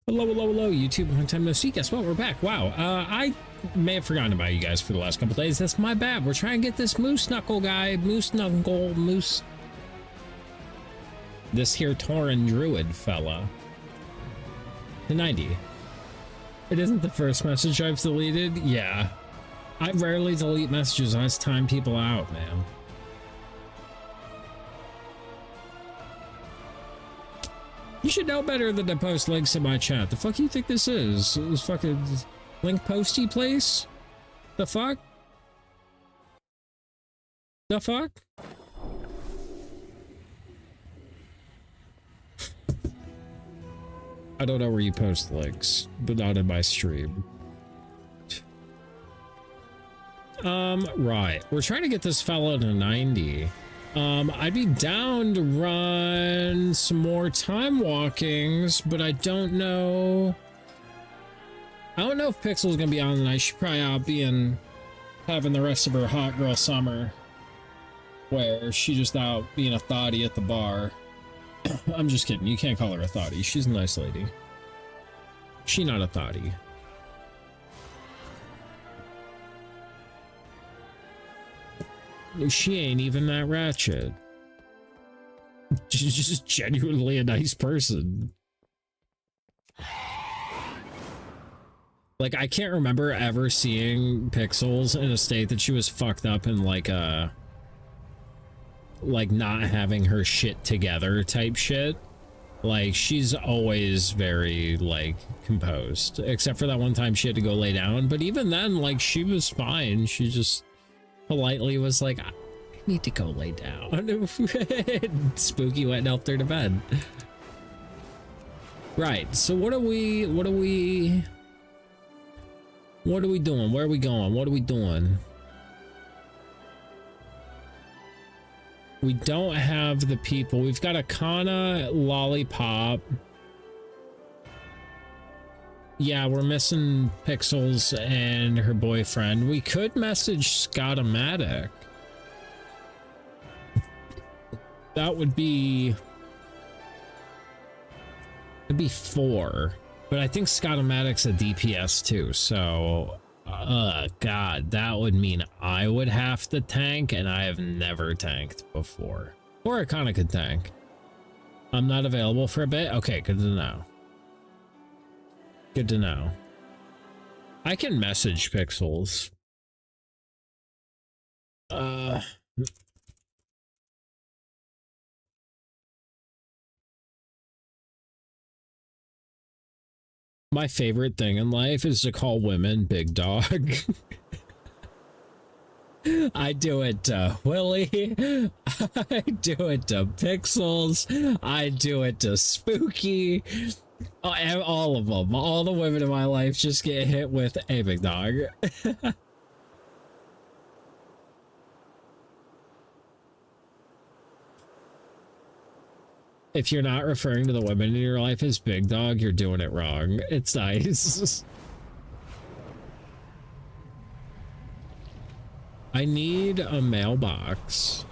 Hello, hello, hello, YouTube. Long time no see. Guess what? We're back. Wow. I may have forgotten about you guys for the last couple days. That's my bad. We're trying to get this moose knuckle guy. Moose. This here Tauren druid fella. The 90. It isn't the first message I've deleted. Yeah. I rarely delete messages. I just time people out, man. You should know better than to post links in my chat. The fuck you think this is? This fucking link posty place? The fuck? The fuck? I don't know where you post links, but not in my stream. Right. We're trying to get this fella to 90. I'd be down to run some more time walkings, but I don't know. I don't know if Pixel's gonna be on tonight. She's probably out having the rest of her hot girl summer, where she just out being a thotty at the bar. I'm just kidding. You can't call her a thotty. She's a nice lady. She not a thotty. She ain't even that ratchet. She's just genuinely a nice person. Like, I can't remember ever seeing Pixels in a state that she was fucked up and like not having her shit together type shit. Like, she's always very like composed, except for that one time she had to go lay down. But even then, like, she was fine. She just politely was like, I need to go lay down. Spooky went and helped her to bed. Right, so what are we doing? Where are we going? What are we doing? We don't have the people. We've got a Kana Lollipop. Yeah, we're missing Pixels and her boyfriend. We could message Scotomatic. That would be... it'd be 4. But I think Scotomatic's a DPS too, so... God, that would mean I would have to tank, and I have never tanked before. Or I kinda could tank. I'm not available for a bit? Okay, good to know. Good to know. I can message Pixels. My favorite thing in life is to call women big dog. I do it to Willie. I do it to Pixels. I do it to Spooky. All of them. All the women in my life just get hit with a big dog. If you're not referring to the women in your life as big dog, you're doing it wrong. It's nice. I need a mailbox.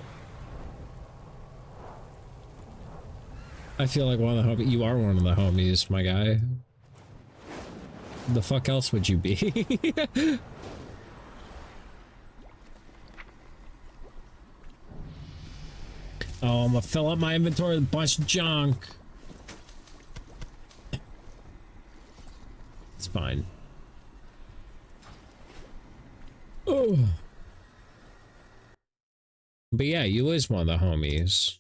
I feel like one of the homies. You are one of the homies, my guy. The fuck else would you be? Oh, I'm gonna fill up my inventory with a bunch of junk. It's fine. Oh. But yeah, you is one of the homies.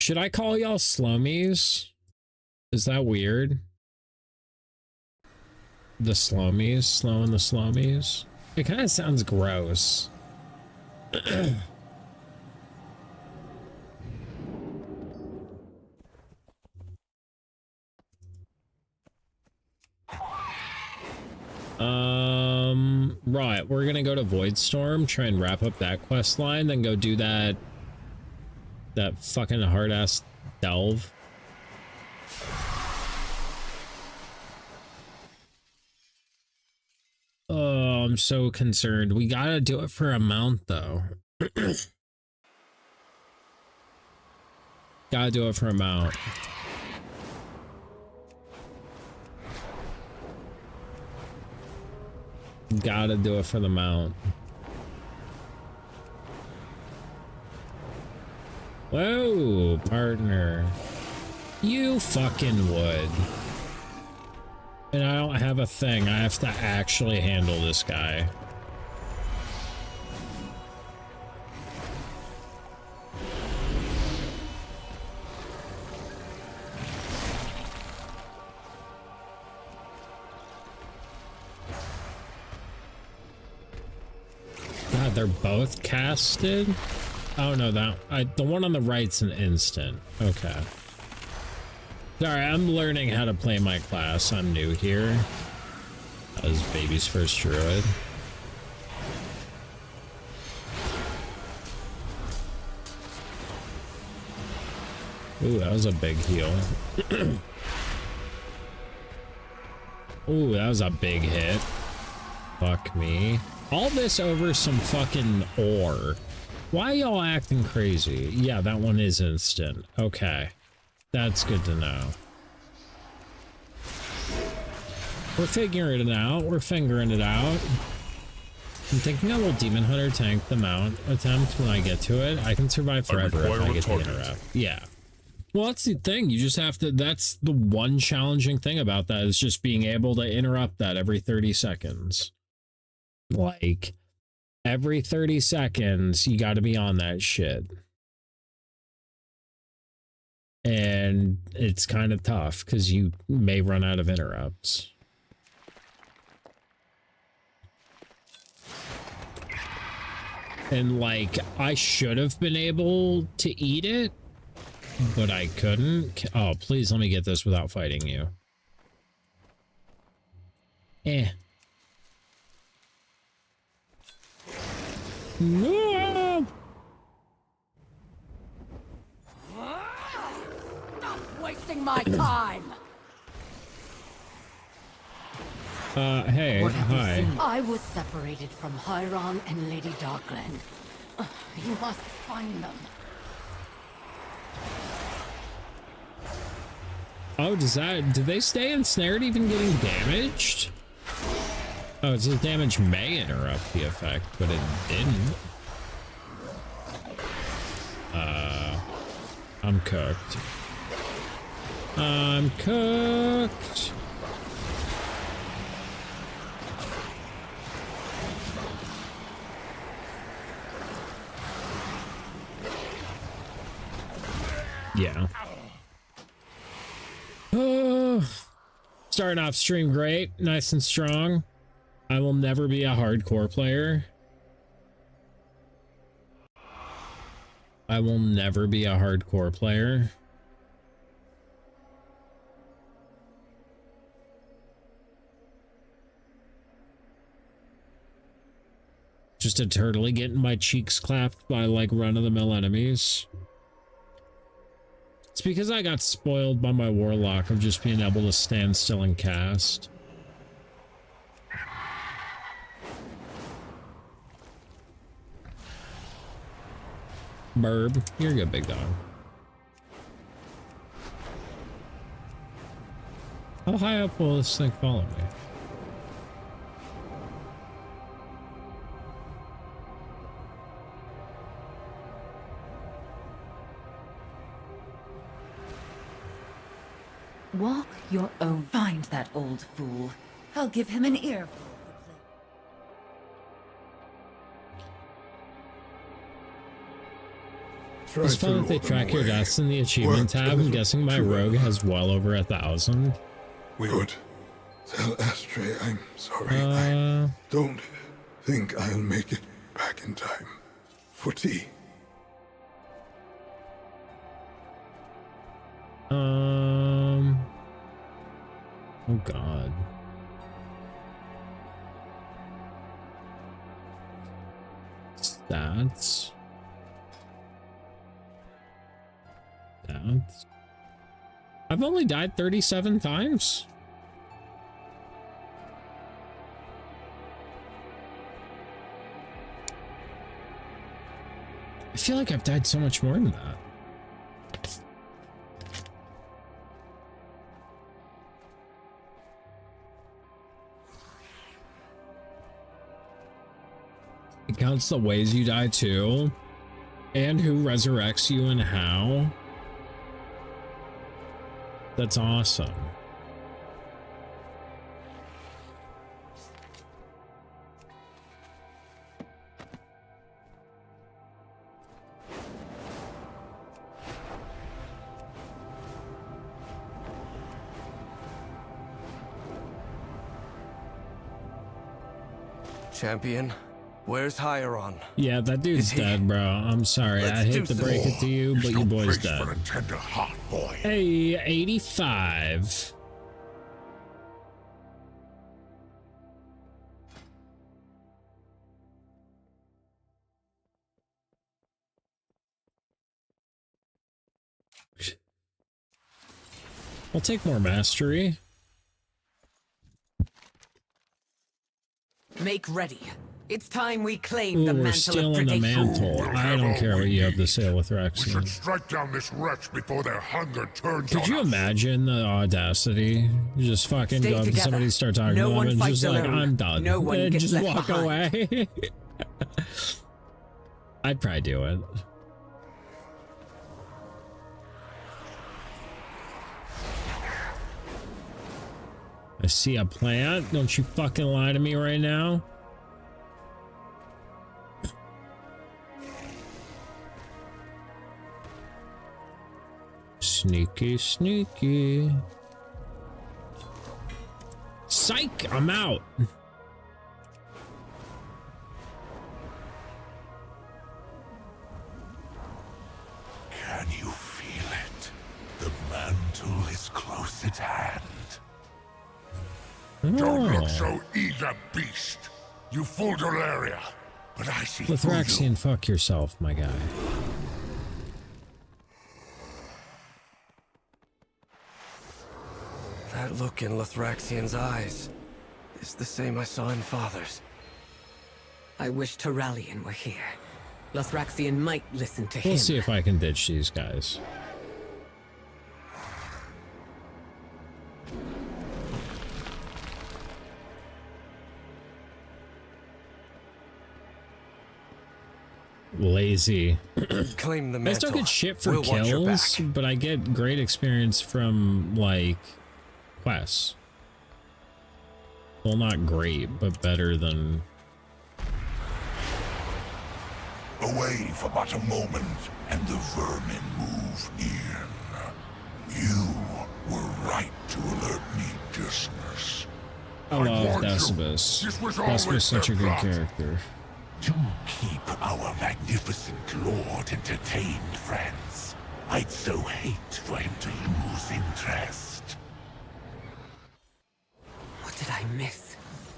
Should I call y'all Slomies? Is that weird? The Slomies? Slow and the Slomies? It kind of sounds gross. Right, we're gonna go to Voidstorm, try and wrap up that quest line, then go do that fucking hard-ass delve. Oh, I'm so concerned. We gotta do it for a mount, though. Gotta do it for a mount. gotta do it for the mount. Whoa, partner. You fucking would. And I don't have a thing. I have to actually handle this guy. God, they're both casted? Oh no, the one on the right's an instant. Okay. Sorry, I'm learning how to play my class. I'm new here. That was baby's first druid. Ooh, that was a big heal. Ooh, that was a big hit. Fuck me. All this over some fucking ore. Why y'all acting crazy? Yeah, that one is instant. Okay. That's good to know. We're figuring it out. We're fingering it out. I'm thinking I will Demon Hunter tank the mount attempt when I get to it. I can survive forever if I get the interrupt. Yeah. Well, that's the thing. You just have to... That's the one challenging thing about that is just being able to interrupt that every 30 seconds. Like, every 30 seconds, you got to be on that shit. And it's kind of tough because you may run out of interrupts. And like, I should have been able to eat it, but I couldn't. Oh, please let me get this without fighting you. Eh. No! Stop wasting my time! Hey, hi. I was separated from Hyron and Lady Darkland. You must find them. Oh, did they stay ensnared even getting damaged? Oh, so the damage may interrupt the effect, but it didn't. I'm cooked. I'm cooked. Yeah. Starting off stream great, nice and strong. I will never be a hardcore player. I will never be a hardcore player. Just eternally getting my cheeks clapped by like run-of-the-mill enemies. It's because I got spoiled by my warlock of just being able to stand still and cast. Burb, you're a good big dog. How high up will this thing follow me? Walk your own. Find that old fool. I'll give him an earful. It's fun that they track your deaths in the achievement tab. I'm guessing my rogue has well over 1,000. Good. Tell Astray I'm sorry. I don't think I'll make it back in time for tea. Oh God. Stats. Stats. I've only died 37 times. I feel like I've died so much more than that. It counts the ways you die too, and who resurrects you and how. That's awesome. Champion, where's Hieron? Yeah, that dude's dead, bro. I'm sorry. I hate to break it to you, but your boy's dead. For a tender heart, boy. Hey, 85. I'll take more mastery. Make ready. It's time we claim the Ooh, we're mantle of stealing the predation. mantle. I don't care what you have to say with We Rexian. should strike down this wretch before their hunger turns on Could you us. imagine the audacity? You just fucking Stay go up to together. somebody, start talking No to one them, and fights just like, alone. I'm done. No one And gets just left walk behind. away. I'd probably do it. I see a plant. Don't you fucking lie to me right now. Sneaky, sneaky. Psych! I'm out. Can you feel it? The mantle is close at hand. Don't Oh. look so eager, beast. You fooled Dolaria, but I see through you. Lithraxian, fuck yourself, my guy. That look in Lithraxian's eyes is the same I saw in Father's. I wish Terralion were here. Lothraxion might listen to him. We'll see if I can ditch these guys. Lazy. Claim the I mantle. still get shit for We'll watch your kills, back. but I get great experience from, like, quests. Well, not great, but better than... Away for but a moment, and the vermin move in. You were right to alert me, Dismas. I love warned you. Decimus. This was Decimus always such a their good plot. character. To keep our magnificent lord entertained, friends. I'd so hate for him to lose interest. What did I miss?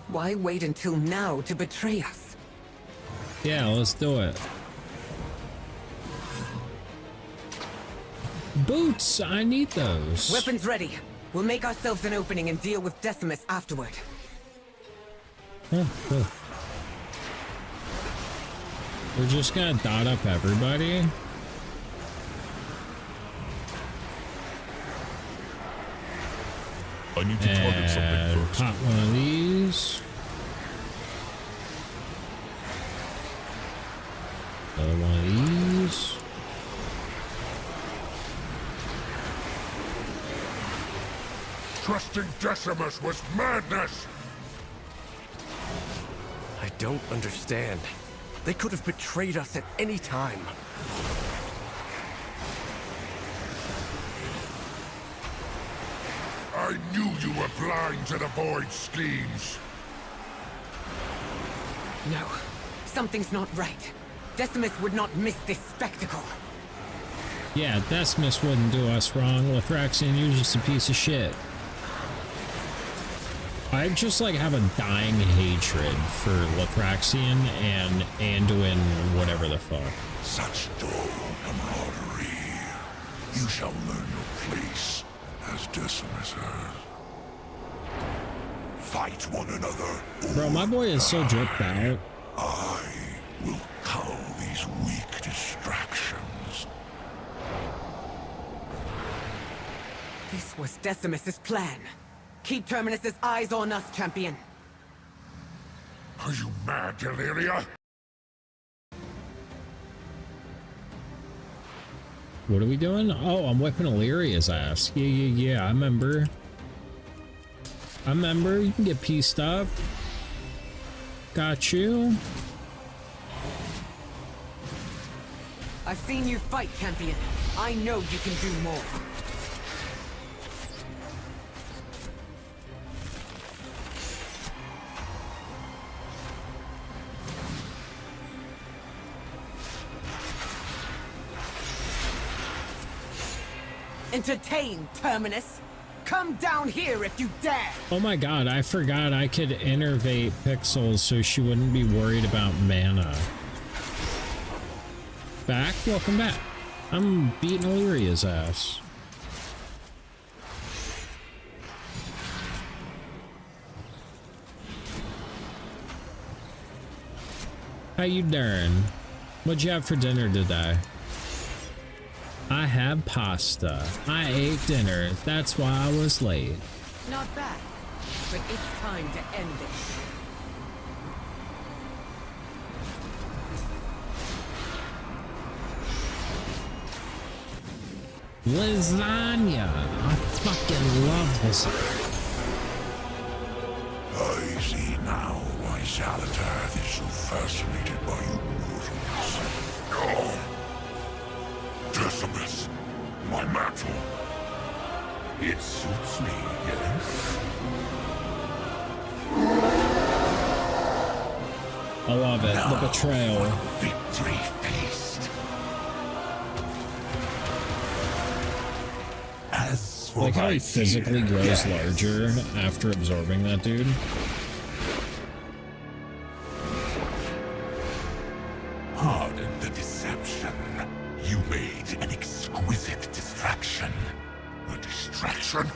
Why wait until now to betray us? Yeah, let's do it. Boots! I need those. Weapons ready. We'll make ourselves an opening and deal with Decimus afterward. Huh, huh. We're just gonna dot up everybody. I need to target something And first. pop one of these. Another one of these. Trusting Decimus was madness. I don't understand. They could have betrayed us at any time. I knew you were blind to the Void's schemes. No, something's not right. Decimus would not miss this spectacle. Yeah, Decimus wouldn't do us wrong. Lithraxian, you're just a piece of shit. I just like have a dying hatred for Lithraxian and Anduin, whatever the fuck. Such dull camaraderie. You shall learn your place as Decimus has. Fight one another. Bro, my boy is so dripped out. I will cull these weak distractions. This was Decimus's plan. Keep Terminus's eyes on us, champion. Are you mad, Delaria? What are we doing? Oh, I'm whipping Illyria's ass. Yeah. I remember. You can get pieced up. Got you. I've seen you fight, champion. I know you can do more. Entertain, Terminus. Come down here if you dare. Oh my god, I forgot I could innervate Pixels so she wouldn't be worried about mana. Back? Welcome back. I'm beating Illyria's ass. How you doing? What'd you have for dinner today? I had pasta. I ate dinner. That's why I was late. Not bad, but it's time to end this. Lasagna. I fucking love lasagna. I see now why Salatar is so fascinated by you mortals. Oh, Decimus, my mantle. It suits me, yes? I love it. The betrayal. Victory feast. As for Like how my he physically dear, grows yes. larger after absorbing that dude. Pardon the deception. You made an exquisite distraction. A distraction?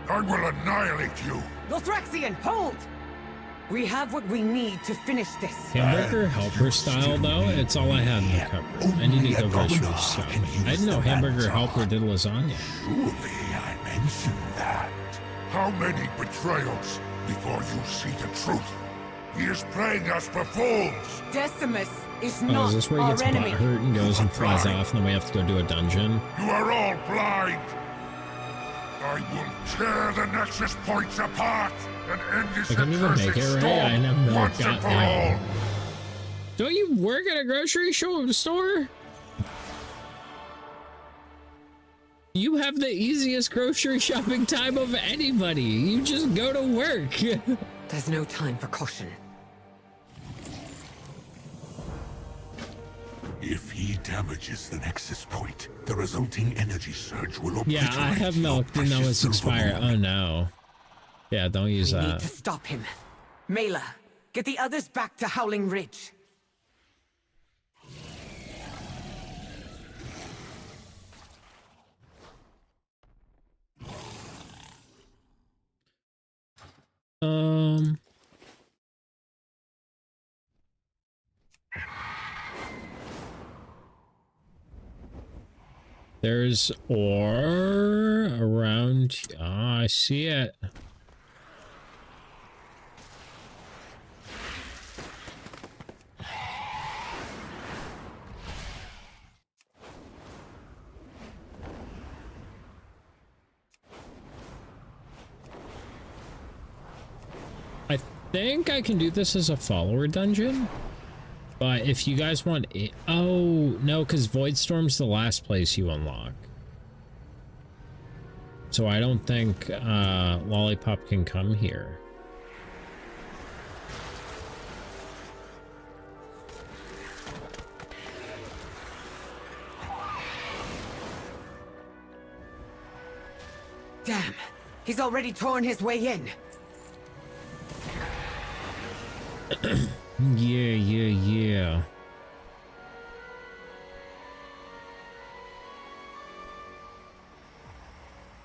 I will annihilate you. Lothraxian, hold! We have what we need to finish this. Hamburger helper style though, it's all I had in the cupboard. I need to go grocery shopping. I didn't know hamburger helper did lasagna. Surely I mentioned that. How many betrayals before you see the truth? He is playing us for fools. Decimus is Oh, not is this where he our gets enemy. butthurt and goes and flies off and then we have to go do a dungeon? You are all blind. I will tear the Nexus points apart and end this I couldn't even accursed make it right. storm I never once got and for all. down. Don't you work at a grocery store? You have the easiest grocery shopping time of anybody. You just go to work. There's no time for caution. If he damages the Nexus point, the resulting energy surge will Yeah, I obliterate have your milk. Didn't know precious it's silver expired. moon. Oh no. Yeah, don't use We need that. to stop him. Mela, get the others back to Howling Ridge. There's ore around. Oh, I see it. I think I can do this as a follower dungeon. But if you guys want it, oh no, because Voidstorm's the last place you unlock. So I don't think Lollipop can come here. Damn, he's already torn his way in. Yeah.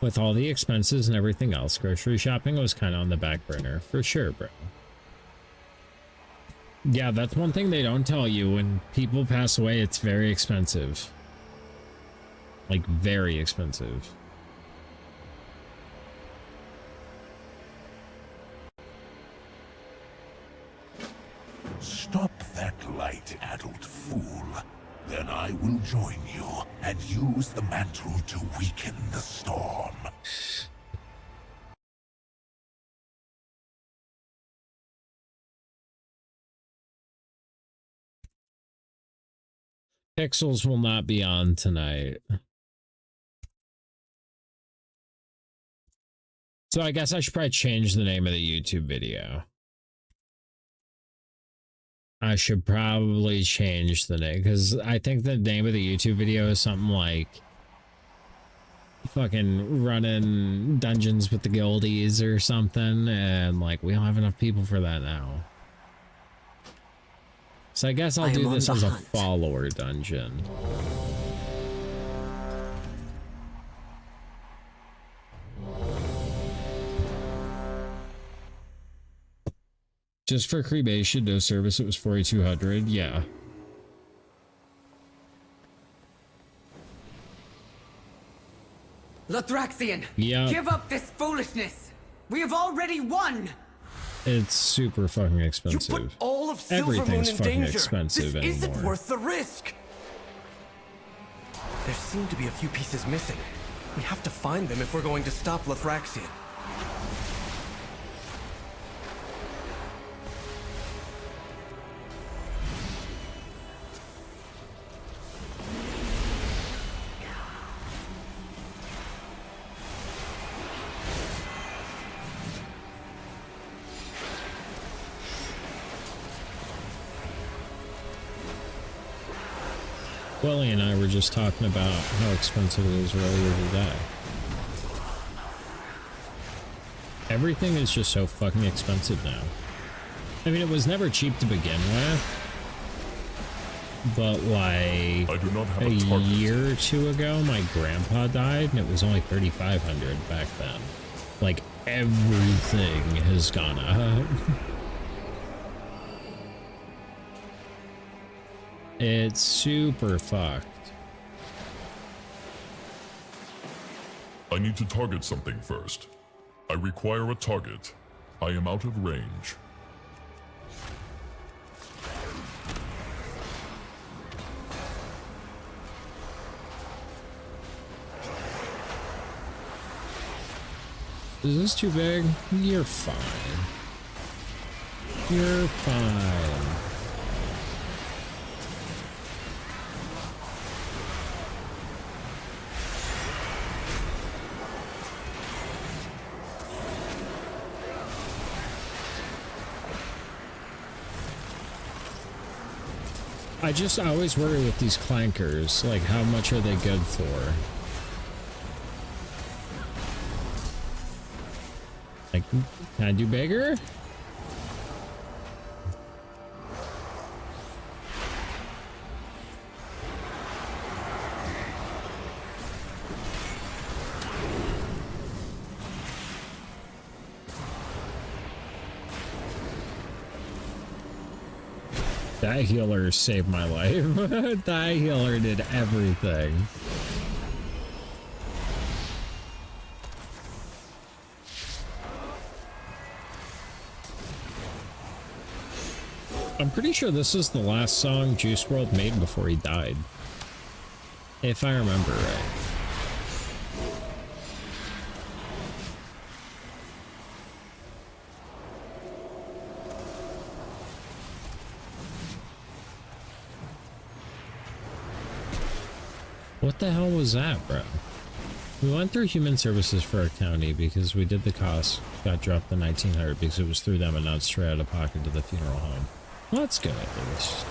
With all the expenses and everything else, grocery shopping was kind of on the back burner, for sure, bro. Yeah, that's one thing they don't tell you. When people pass away, it's very expensive. Like, very expensive. Stop that light-addled fool. Then I will join you and use the mantle to weaken the storm. Pixels will not be on tonight. So I guess I should probably change the name of the YouTube video. I should probably change the name because I think the name of the YouTube video is something like fucking running dungeons with the guildies or something, and like we don't have enough people for that now. So I guess I'll do this as a follower dungeon. Just for cremation, no service, it was 4,200. Yeah. Lothraxian, yeah. Give up this foolishness. We have already won. It's super fucking expensive. You put all of Everything's Silvermoon in fucking danger. expensive This anymore. isn't worth the risk. There seem to be a few pieces missing. We have to find them if we're going to stop Lothraxian. Welly and I were just talking about how expensive it is earlier today. Everything is just so fucking expensive now. I mean, it was never cheap to begin with, but like I do not have a a target. year or two ago, my grandpa died and it was only 3,500 back then. Like everything has gone up. It's super fucked. I need to target something first. I require a target. I am out of range. Is this too big? You're fine. You're fine. I always worry with these clankers, like how much are they good for? Like, can I do bigger? That healer saved my life. That healer did everything. I'm pretty sure this is the last song Juice WRLD made before he died. If I remember right. What the hell was that, bro? We went through human services for our county because we did the cost, got dropped to 1,900 because it was through them and not straight out of pocket to the funeral home. Well, that's good at least.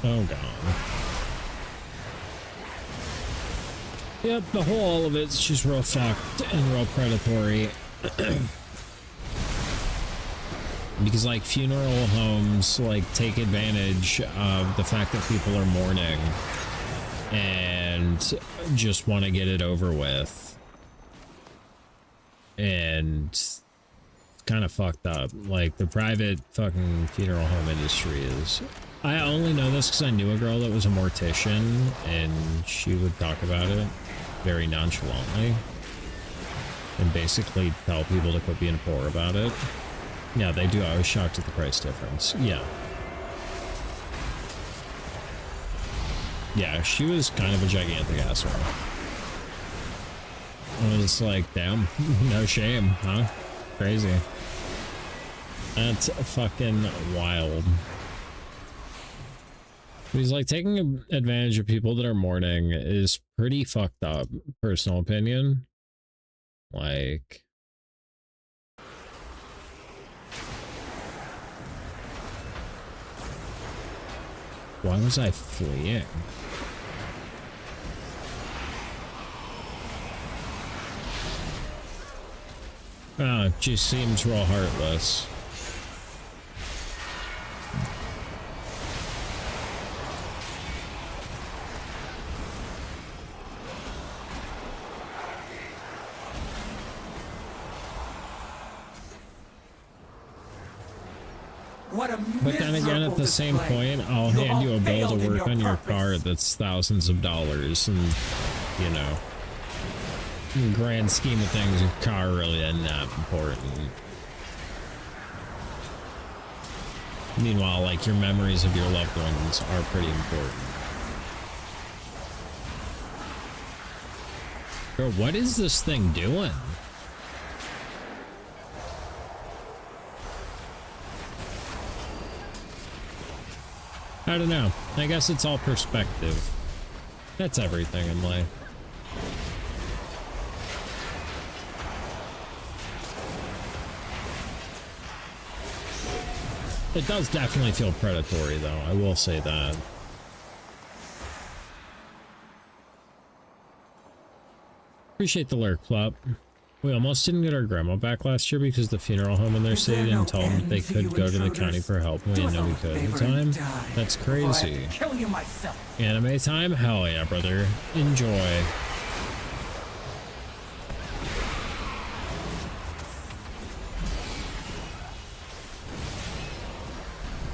Oh, God. Yep, the whole all of it's just real fucked and real predatory. Because like funeral homes like take advantage of the fact that people are mourning and just want to get it over with. And kind of fucked up. Like, the private fucking funeral home industry is... I only know this because I knew a girl that was a mortician, and she would talk about it very nonchalantly. And basically tell people to quit being poor about it. Yeah, they do. I was shocked at the price difference. Yeah. Yeah, she was kind of a gigantic asshole. I was like, damn, no shame, huh? Crazy. That's fucking wild. He's like, taking advantage of people that are mourning is pretty fucked up, personal opinion. Like... Why was I fleeing? Oh, it just seems real heartless. But then again, at the same point, I'll hand you a bill to work on your car that's thousands of dollars, and, you know, in the grand scheme of things, your car really isn't that important. Meanwhile, like, your memories of your loved ones are pretty important. Bro, what is this thing doing? I don't know. I guess it's all perspective. That's everything in life. It does definitely feel predatory, though. I will say that. Appreciate the lurk, Plop. We almost didn't get our grandma back last year because the funeral home in their city didn't tell them they could go to the county for help, and we didn't know we could at the time. That's crazy. Anime time? Hell yeah, brother. Enjoy.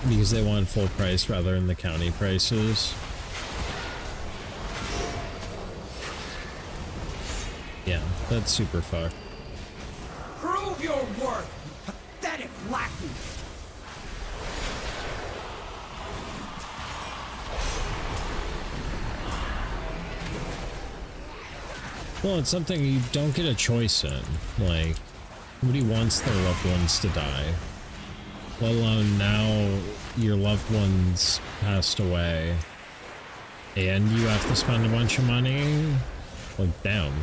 Because they want full price rather than the county prices. Yeah, that's super fucked. Prove your worth, you pathetic lackey! Well, it's something you don't get a choice in. Like, nobody wants their loved ones to die. Let alone now your loved ones passed away and you have to spend a bunch of money. Like, damn.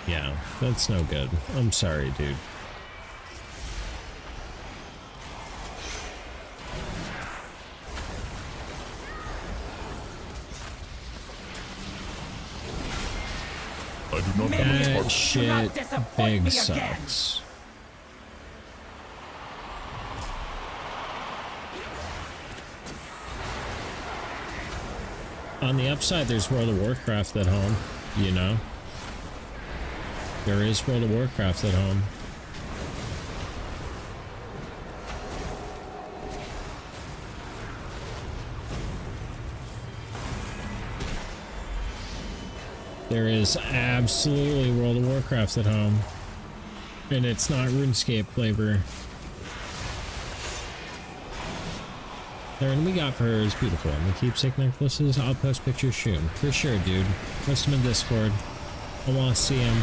Yeah, that's no good. I'm sorry, dude. That shit big sucks. On the upside, there's World of Warcraft at home, you know? There is World of Warcraft at home. There is absolutely World of Warcraft at home. And it's not RuneScape flavor. Everything we got for her is beautiful. And the keepsake necklaces, I'll post pictures soon. For sure, dude. Post them in Discord. I want to see them.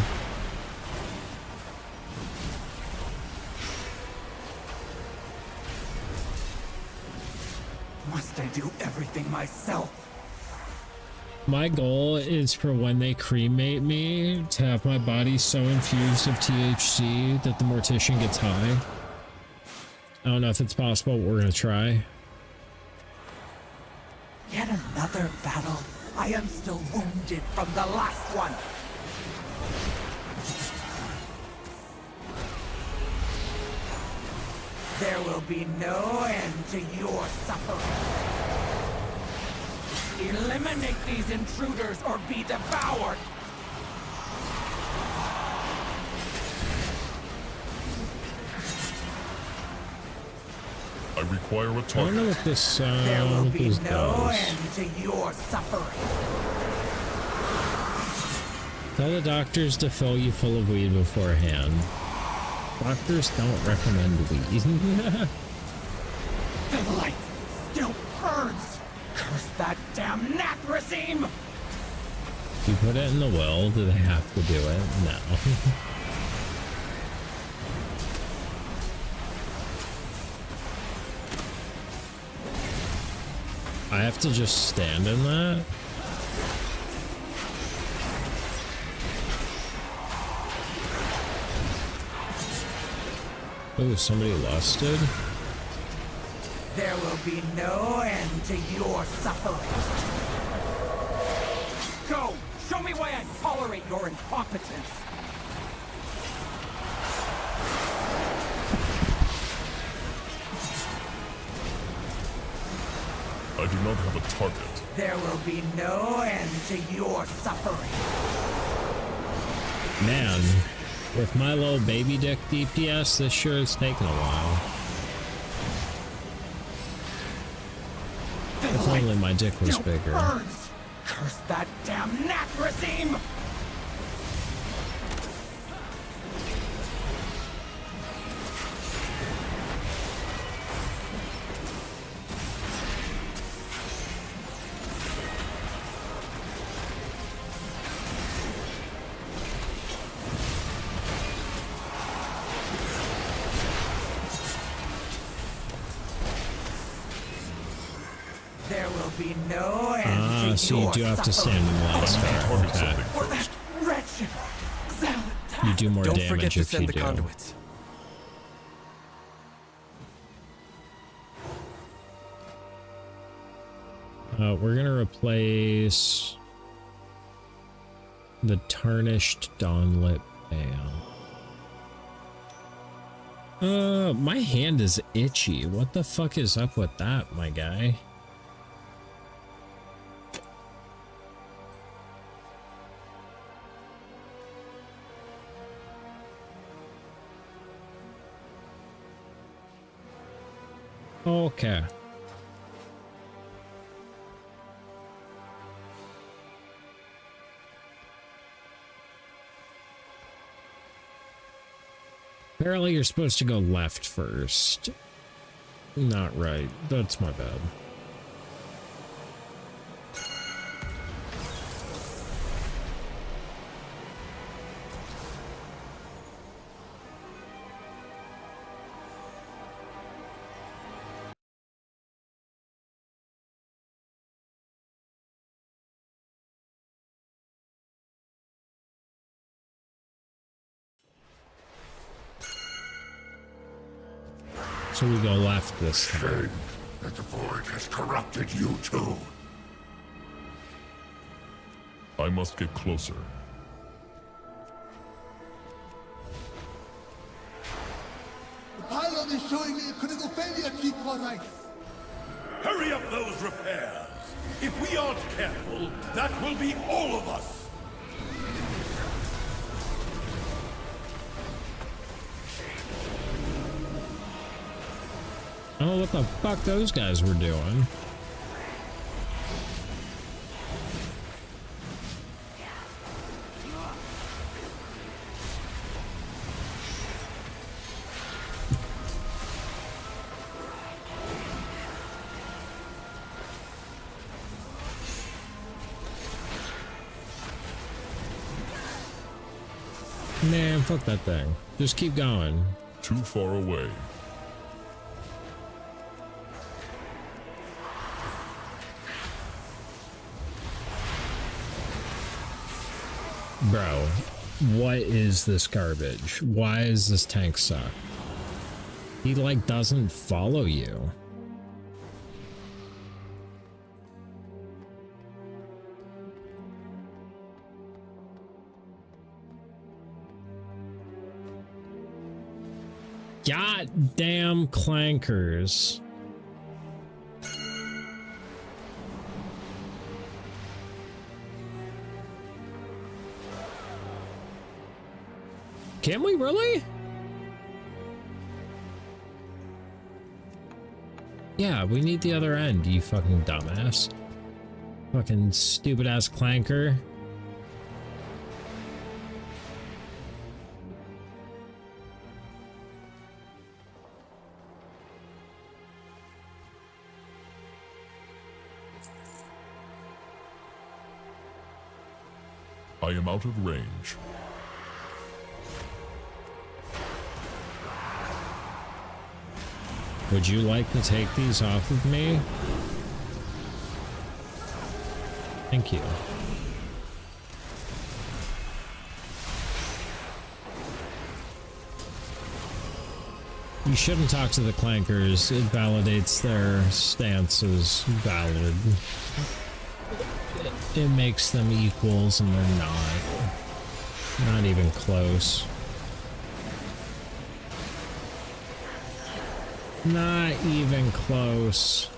Must I do everything myself? My goal is for when they cremate me to have my body so infused of THC that the mortician gets high. I don't know if it's possible, but we're gonna try. Yet another battle. I am still wounded from the last one. There will be no end to your suffering. Eliminate these intruders or be devoured! I require a I don't target. know what this, There will what be this no does. end to your suffering. Tell the doctors to fill you full of weed beforehand. Doctors don't recommend weed. The light still burns! Curse that damn Nath regime! You put it in the will, do they have to do it? No. I have to just stand in that? Oh, somebody lusted? There will be no end to your suffering. Go! Show me why I tolerate your incompetence! I do not have a target. There will be no end to your suffering. Man, with my little baby dick DPS, this sure has taken a while. If only my dick was Still bigger. burns. Curse that damn Nath regime! There will be no end to So you your do have to suffering. stand in line, sir. Target Okay. something For that first. wretched zealot. You do more Don't damage forget to if you send the do. conduits. We're gonna replace the tarnished dawnlit bale. My hand is itchy. What the fuck is up with that, my guy? Okay. Apparently you're supposed to go left first. Not right. That's my bad. So we go left this time. Shame that the void has corrupted you too. I must get closer. The pylon is showing me a critical failure, Chief Warwick. Hurry up those repairs! If we aren't careful, that will be all of us! I don't know what the fuck those guys were doing. Man, fuck that thing. Just keep going. Too far away. Bro, what is this garbage? Why is this tank suck? He like doesn't follow you. Goddamn clankers. Can we really? Yeah, we need the other end, you fucking dumbass. Fucking stupid ass clanker. I am out of range. Would you like to take these off of me? Thank you. You shouldn't talk to the clankers. It validates their stance as valid. It makes them equals, and they're not. Not even close. Not even close.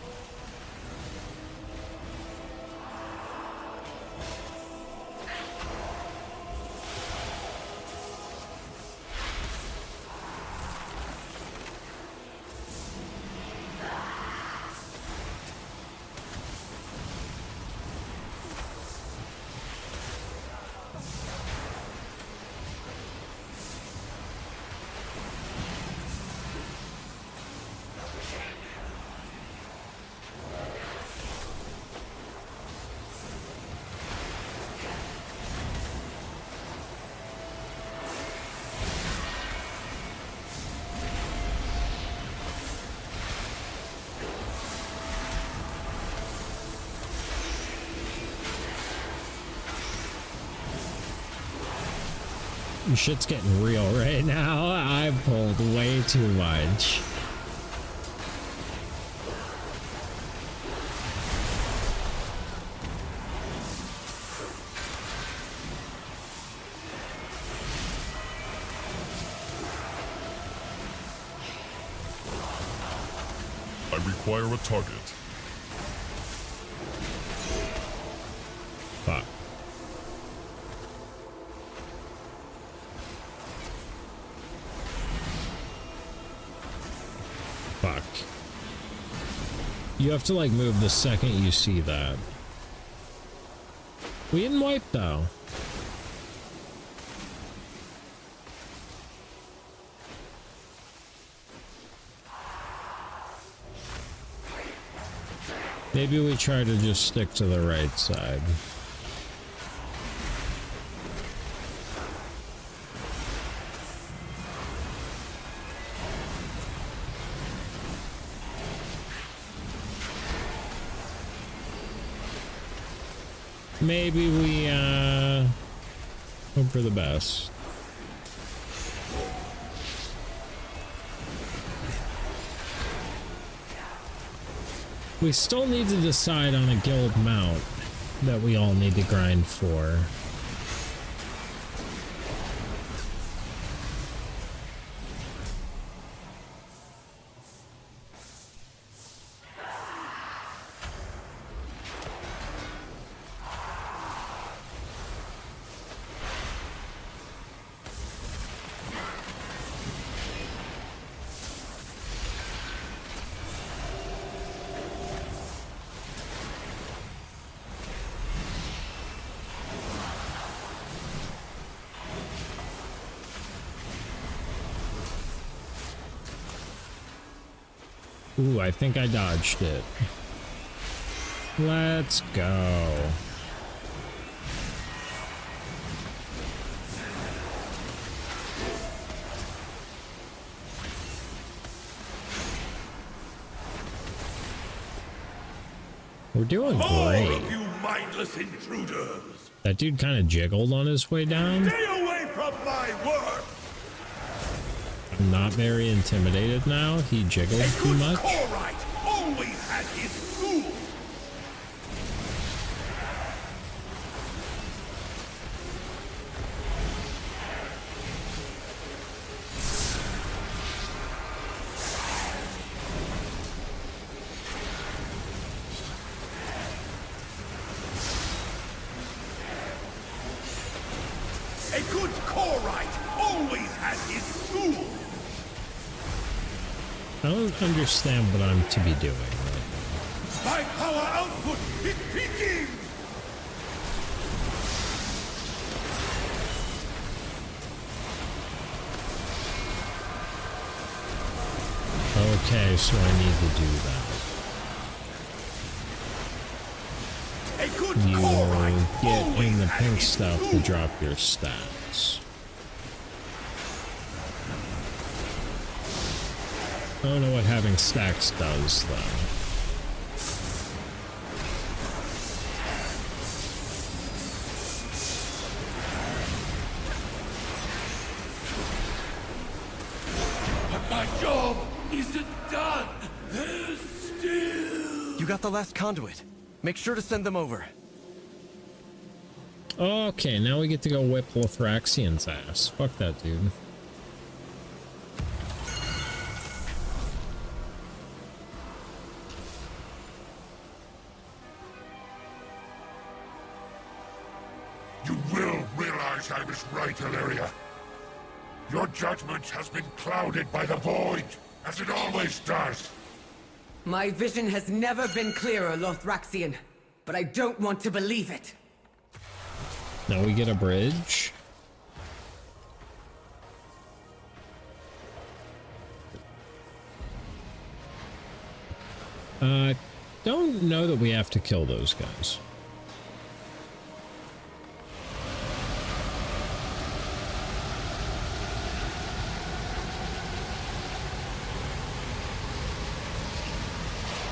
Shit's getting real right now. I pulled way too much. I require a target. Fuck. Fuck. You have to like move the second you see that. We didn't wipe though. Maybe we try to just stick to the right side. Maybe we hope for the best. We still need to decide on a guild mount that we all need to grind for. Ooh, I think I dodged it. Let's go. We're doing More great. of you mindless intruders! That dude kind of jiggled on his way down. Stay away from my work! I'm not very intimidated now. He jiggled too much. Corite always had his tools! A good Corite always had his tool. I don't understand what I'm to be doing right My power output is peaking. now. Okay, so I need to do that. A good You Korite get always in the had pink his stuff to tool. drop your stats. I don't know what having stacks does, though. But my job isn't done. There's still... You got the last conduit. Make sure to send them over. Okay, now we get to go whip Lothraxian's ass. Fuck that dude. You will realize I was right, Illyria. Your judgment has been clouded by the void, as it always does. My vision has never been clearer, Lothraxian, but I don't want to believe it. Now we get a bridge. Don't know that we have to kill those guys.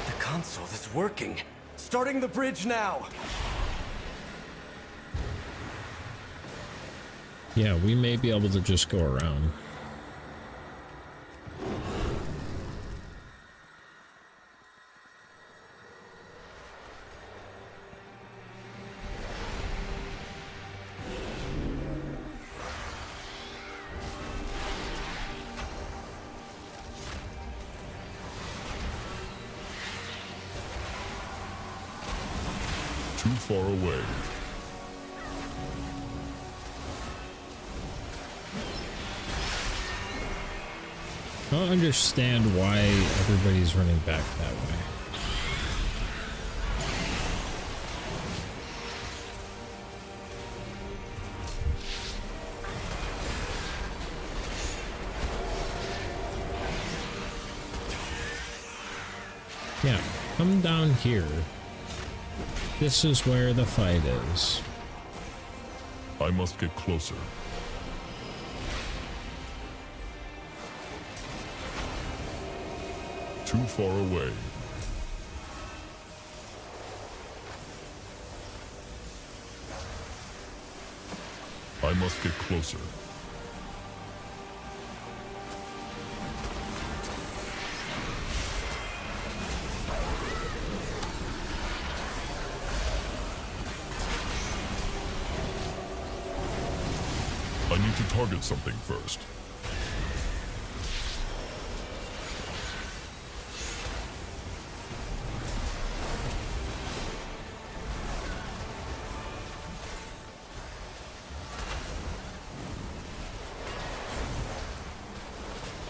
The console is working. Starting the bridge now. Yeah, we may be able to just go around. Too far away. I don't understand why everybody's running back that way. Yeah, come down here. This is where the fight is. I must get closer. Too far away. I must get closer. I need to target something first.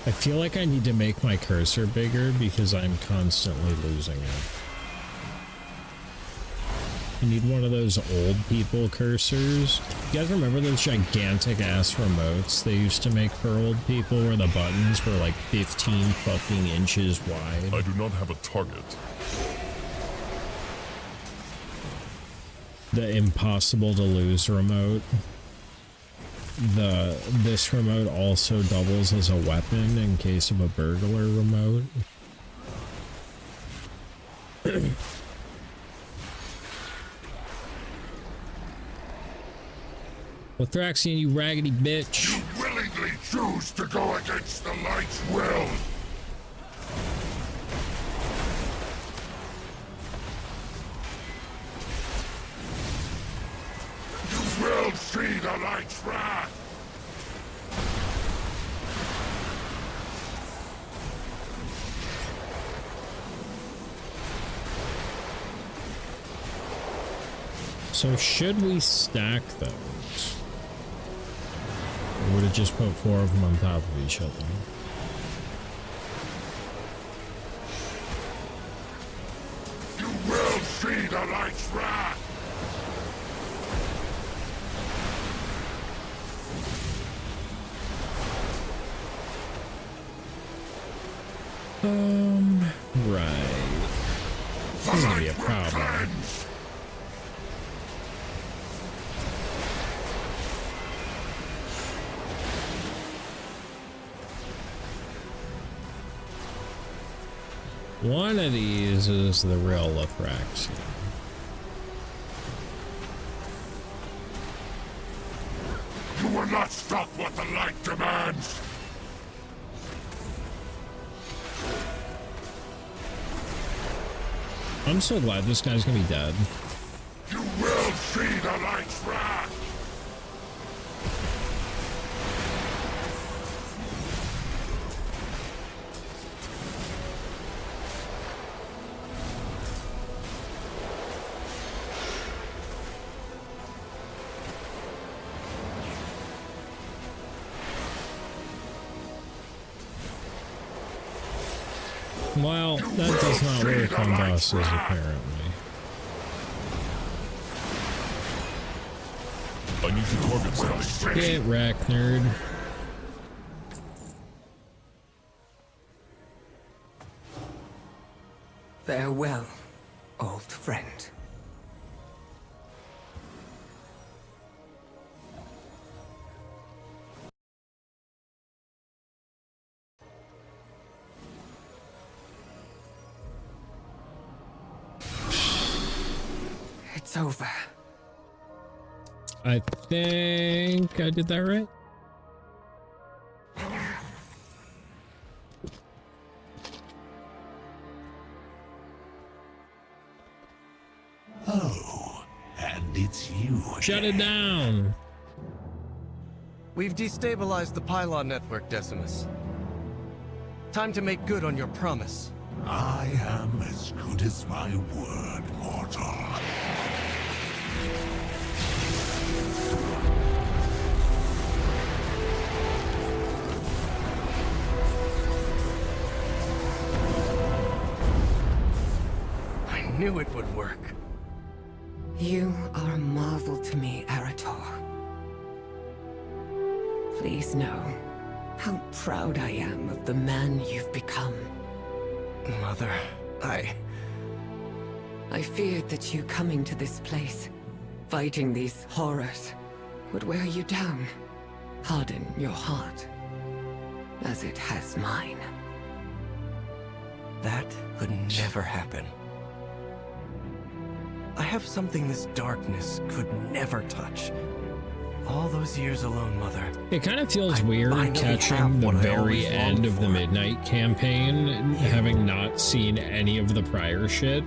I feel like I need to make my cursor bigger because I'm constantly losing it. I need one of those old people cursors. You guys remember those gigantic ass remotes they used to make for old people where the buttons were like 15 fucking inches wide? I do not have a target. The impossible to lose remote. This remote also doubles as a weapon in case of a burglar remote. Lothraxian, you raggedy bitch. You willingly choose to go against the light's will. You will see the light's wrath. So should we stack those? would have just put 4 of them on top of each other. You will see the light's wrath! Right. This is gonna be a problem. One of these is the real Lithraxian. You will not stop what the light demands! I'm so glad this guy's gonna be dead. You will see the light's wrath! Well, that does not work on bosses, apparently. I need to target something. Get wrecked, nerd. Farewell, old friend. It's over. I think I did that right. Oh, and it's you. Shut it down. We've destabilized the pylon network, Decimus. Time to make good on your promise. I am as good as my word, mortal. I knew it would work. You are a marvel to me, Arator. Please know how proud I am of the man you've become. Mother, I feared that you coming to this place, fighting these horrors, would wear you down, harden your heart, as it has mine. That could never happen. I have something this darkness could never touch. All those years alone, Mother. It kind of feels I weird finally catching have the what I very always end longed of the for. Midnight campaign, having not seen any of the prior shit.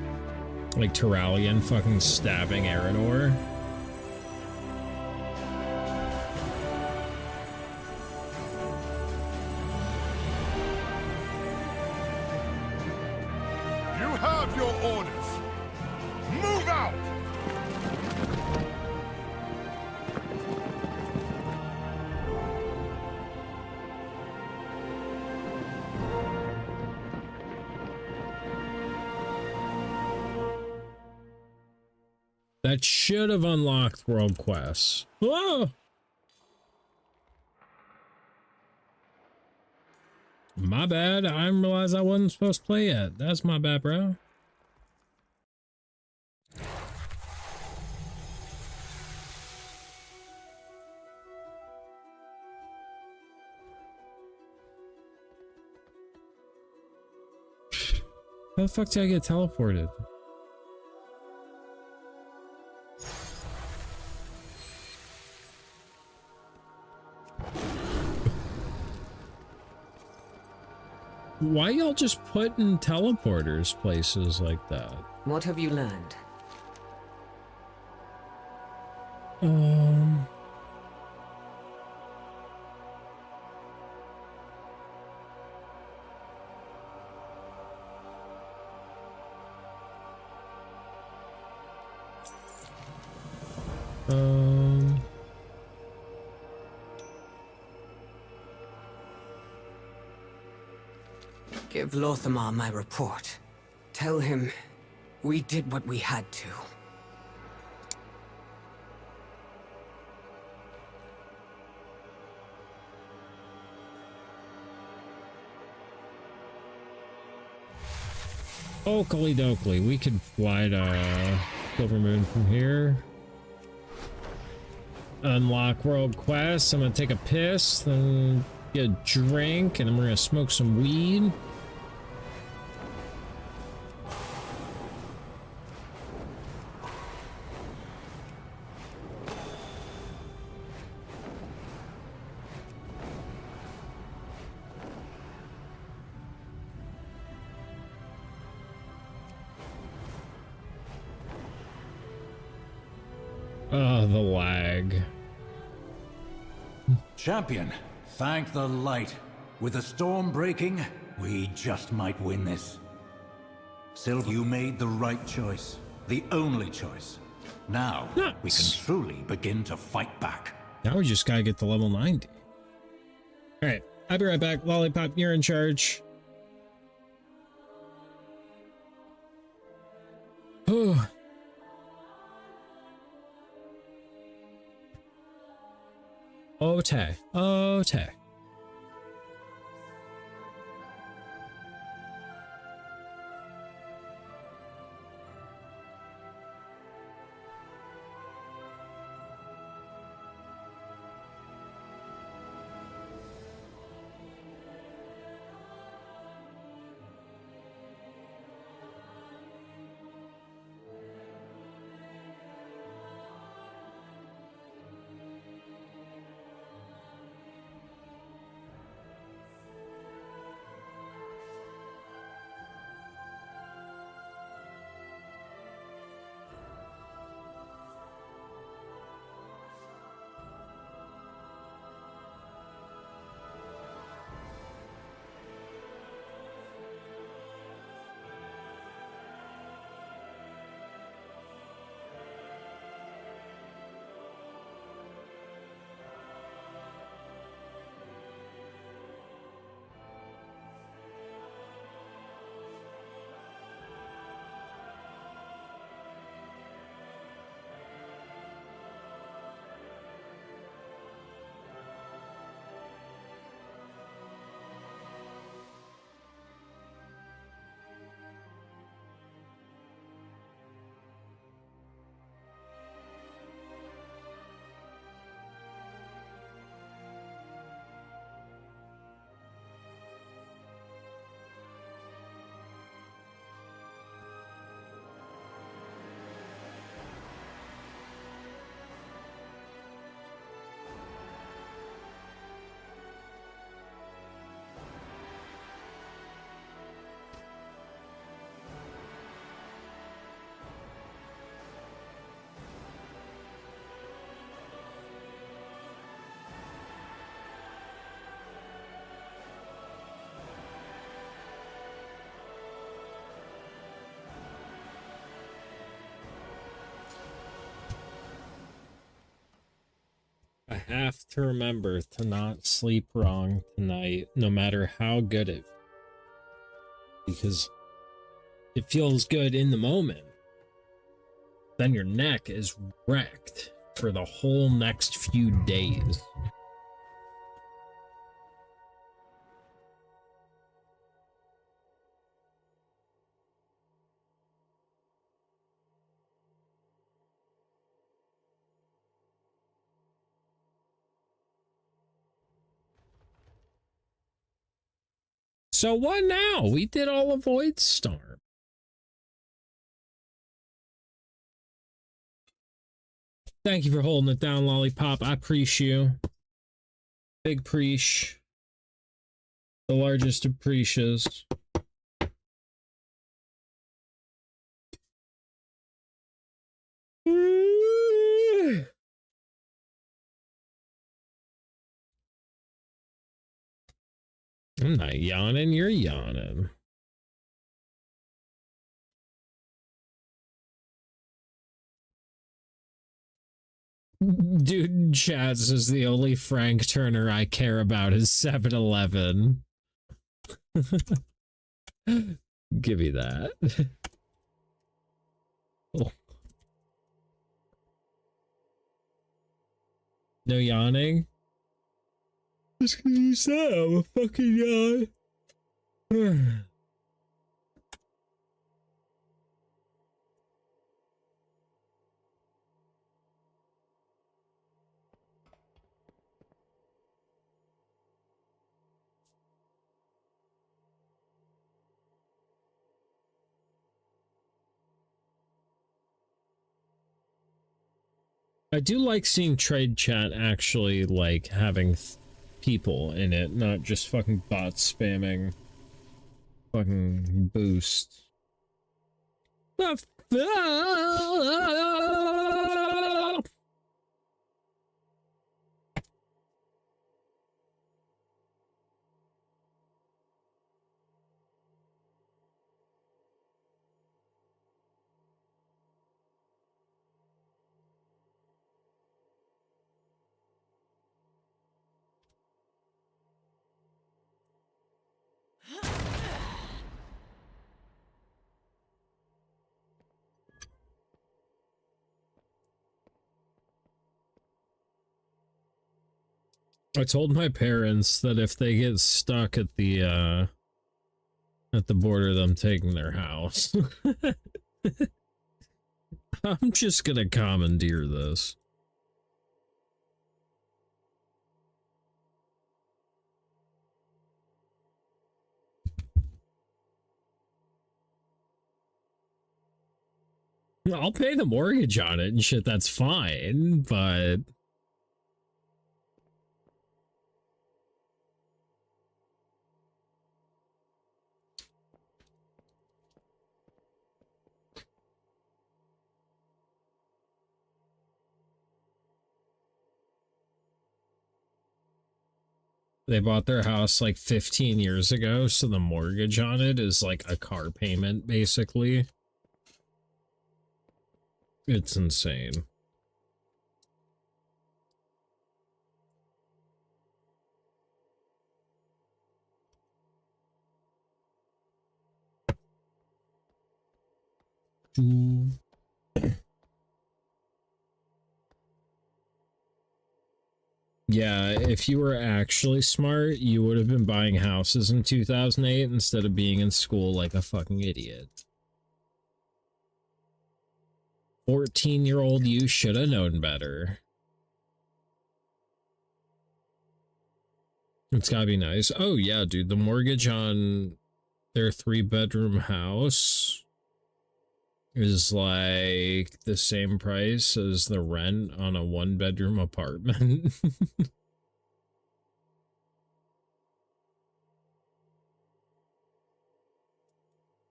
Like Turalian fucking stabbing Aranor. You have your orders. Move out! That should have unlocked world quests. Whoa! My bad. I didn't realize I wasn't supposed to play yet. That's my bad, bro. How the fuck did I get teleported? Why y'all just put in teleporters places like that? What have you learned? Give Lothamar my report. Tell him we did what we had to. Oakley dokley, we could fly to Silvermoon from here. Unlock world quests. I'm gonna take a piss, then get a drink, and then we're gonna smoke some weed. Oh, the lag. Champion, thank the light. With the storm breaking, we just might win this. Sylv, you made the right choice. The only choice. Now, we can truly begin to fight back. Now we just gotta get to level 90. Alright, I'll be right back. Lollipop, you're in charge. Oh. Okay. Okay. I have to remember to not sleep wrong tonight, no matter how good it feels. Because it feels good in the moment. Then your neck is wrecked for the whole next few days. So what now? We did all of Void Storm. Thank you for holding it down, Lollipop. I appreciate you. Big preach. The largest of preaches. I'm not yawning, you're yawning. Dude, chat says the only Frank Turner I care about is 7-Eleven. Give me that. Oh. No yawning? Just because you said I'm a fucking yawn. I do like seeing trade chat actually like having people in it, not just fucking bots spamming fucking boost. I told my parents that if they get stuck at the border, them taking their house. I'm just gonna commandeer this. I'll pay the mortgage on it and shit, that's fine, but... They bought their house like 15 years ago, so the mortgage on it is like a car payment, basically. It's insane. Yeah, if you were actually smart, you would have been buying houses in 2008 instead of being in school like a fucking idiot. 14-year-old you should have known better. It's gotta be nice. Oh yeah, dude, the mortgage on their 3-bedroom house is like the same price as the rent on a 1-bedroom apartment.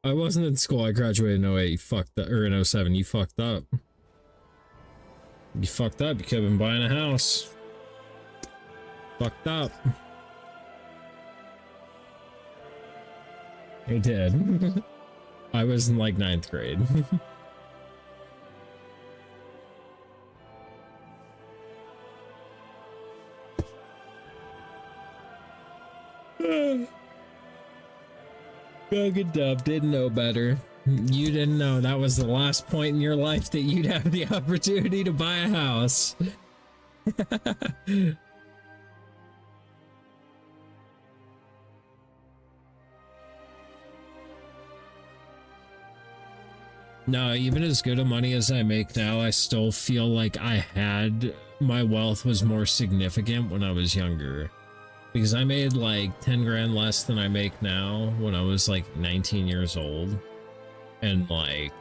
I wasn't in school. I graduated in 08. You fucked up. Or in 07. You fucked up. You fucked up. You could have been buying a house. Fucked up. I did. I was in like 9th grade. Good dub, didn't know better. You didn't know that was the last point in your life that you'd have the opportunity to buy a house. No, even as good a money as I make now, I still feel like my wealth was more significant when I was younger. Because I made like 10 grand less than I make now when I was like 19 years old. And like,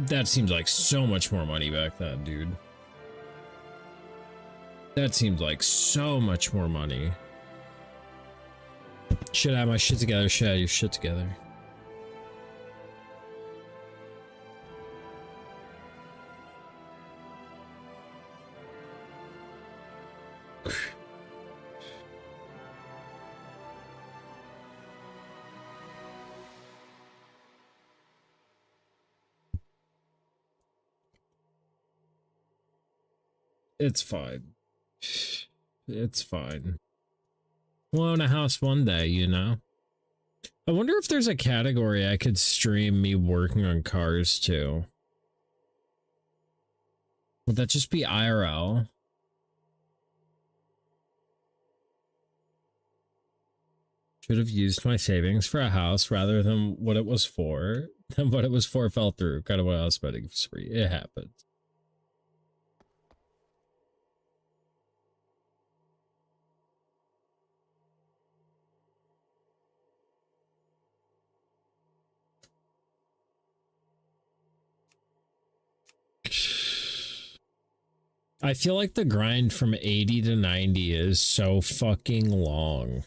that seems like so much more money back then, dude. That seems like so much more money. Should have my shit together, should have your shit together. It's fine. It's fine. We'll own a house one day, you know? I wonder if there's a category I could stream me working on cars to. Would that just be IRL? Should have used my savings for a house rather than what it was for. Then what it was for fell through. Kind of what I was spending for. It happens. I feel like the grind from 80 to 90 is so fucking long.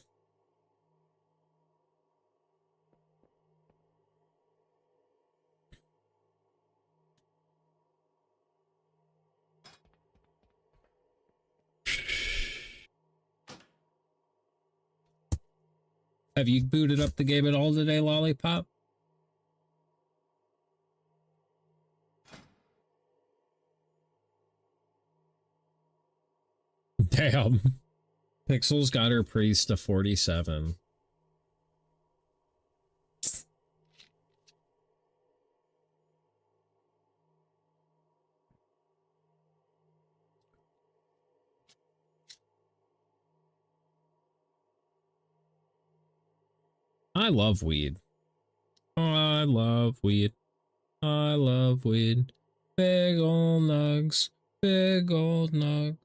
Have you booted up the game at all today, Lollipop? Damn. Pixels got her priest to 47. I love weed. I love weed. I love weed. Big old nugs. Big old nugs.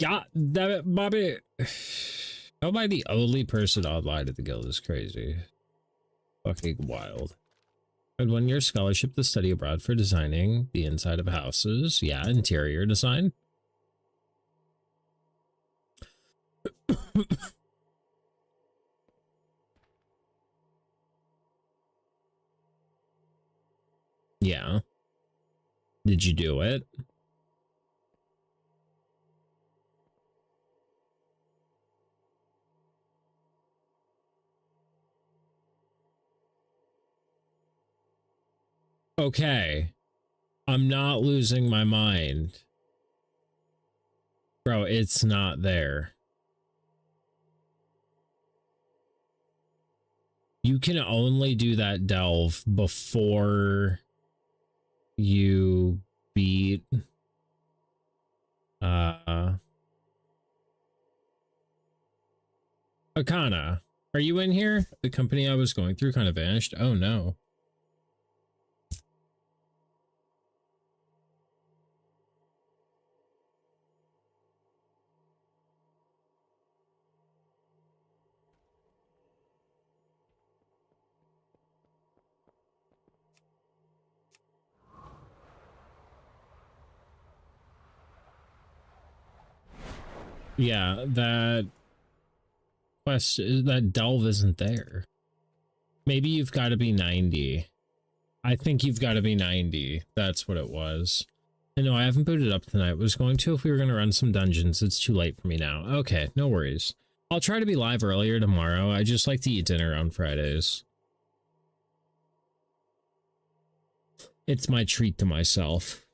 God damn it, Bobby. How am I the only person online at the guild is crazy? Fucking wild. I had 1 year scholarship to study abroad for designing the inside of houses. Yeah, interior design. Yeah. Did you do it? Okay. I'm not losing my mind. Bro, it's not there. You can only do that delve before you beat Akana. Are you in here? The company I was going through kind of vanished. Oh no. Yeah, that quest, that delve isn't there. Maybe you've got to be 90. I think you've got to be 90. That's what it was. And no, I haven't booted up tonight. I was going to if we were going to run some dungeons. It's too late for me now. Okay, no worries. I'll try to be live earlier tomorrow. I just like to eat dinner on Fridays. It's my treat to myself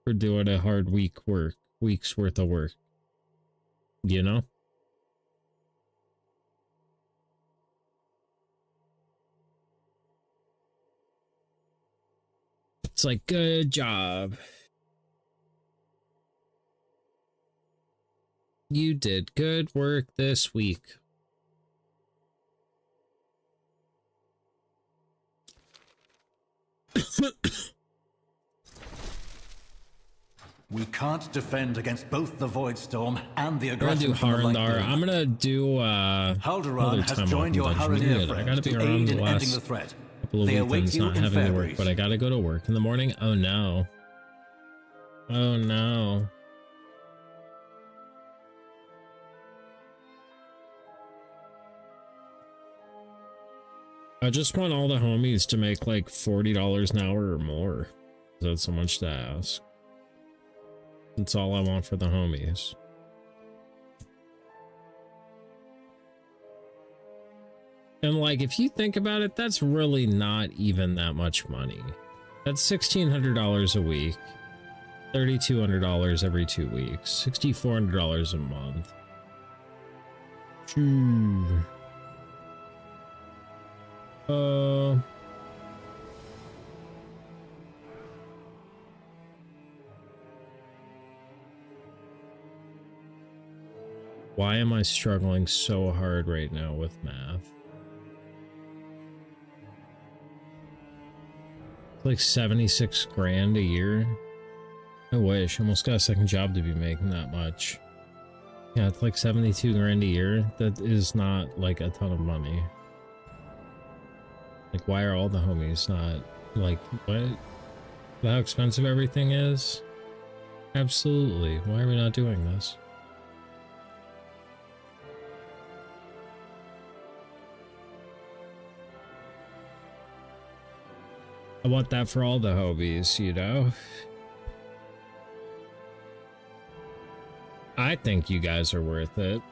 for doing a hard week's worth of work. You know? It's like, good job. You did good work this week. We can't defend against both the Void Storm and the I'm gonna do aggression from the Harandar. I'm gonna do Haldoran has joined your Haranir I gotta friends be to around aid the in ending last the threat. couple of They await weekends you not in having to work, Fairbreeze. but I gotta go to work in the morning. Oh no. Oh no. I just want all the homies to make like $40 an hour or more. Is that so much to ask? That's all I want for the homies. And like, if you think about it, that's really not even that much money. That's $1,600 a week. $3,200 every 2 weeks. $6,400 a month. Why am I struggling so hard right now with math? It's like 76 grand a year. I wish. Almost got a second job to be making that much. Yeah, it's like 72 grand a year. That is not like a ton of money. Like, why are all the homies not like, what? How expensive everything is? Absolutely. Why are we not doing this? I want that for all the homies, you know? I think you guys are worth it.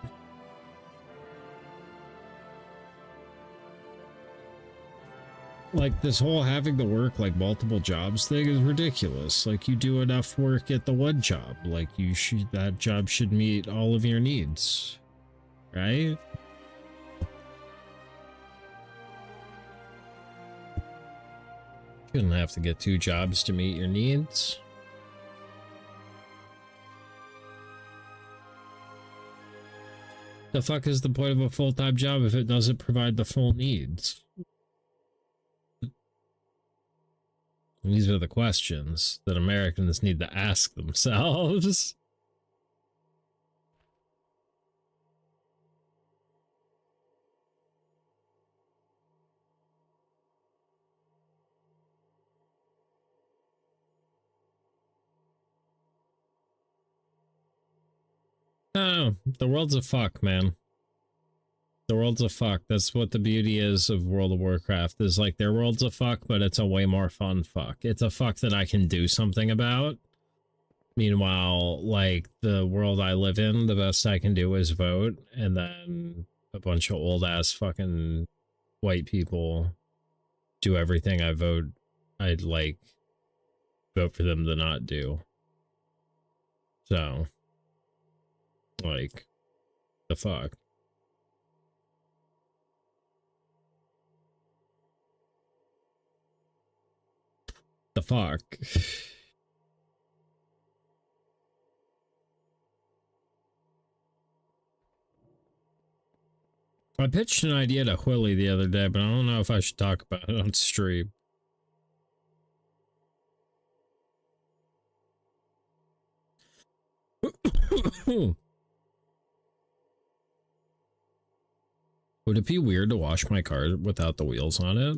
Like, this whole having to work like multiple jobs thing is ridiculous. Like, you do enough work at the one job. Like, you should, that job should meet all of your needs, right? You shouldn't have to get 2 jobs to meet your needs. The fuck is the point of a full-time job if it doesn't provide the full needs? These are the questions that Americans need to ask themselves. No, the world's a fuck, man. The world's a fuck. That's what the beauty is of World of Warcraft, is like their world's a fuck, but it's a way more fun fuck. It's a fuck that I can do something about. Meanwhile, like the world I live in, the best I can do is vote, and then a bunch of old ass fucking white people do everything I'd like vote for them to not do. So, like, the fuck. The fuck. I pitched an idea to Willie the other day, but I don't know if I should talk about it on stream. Would it be weird to wash my car without the wheels on it?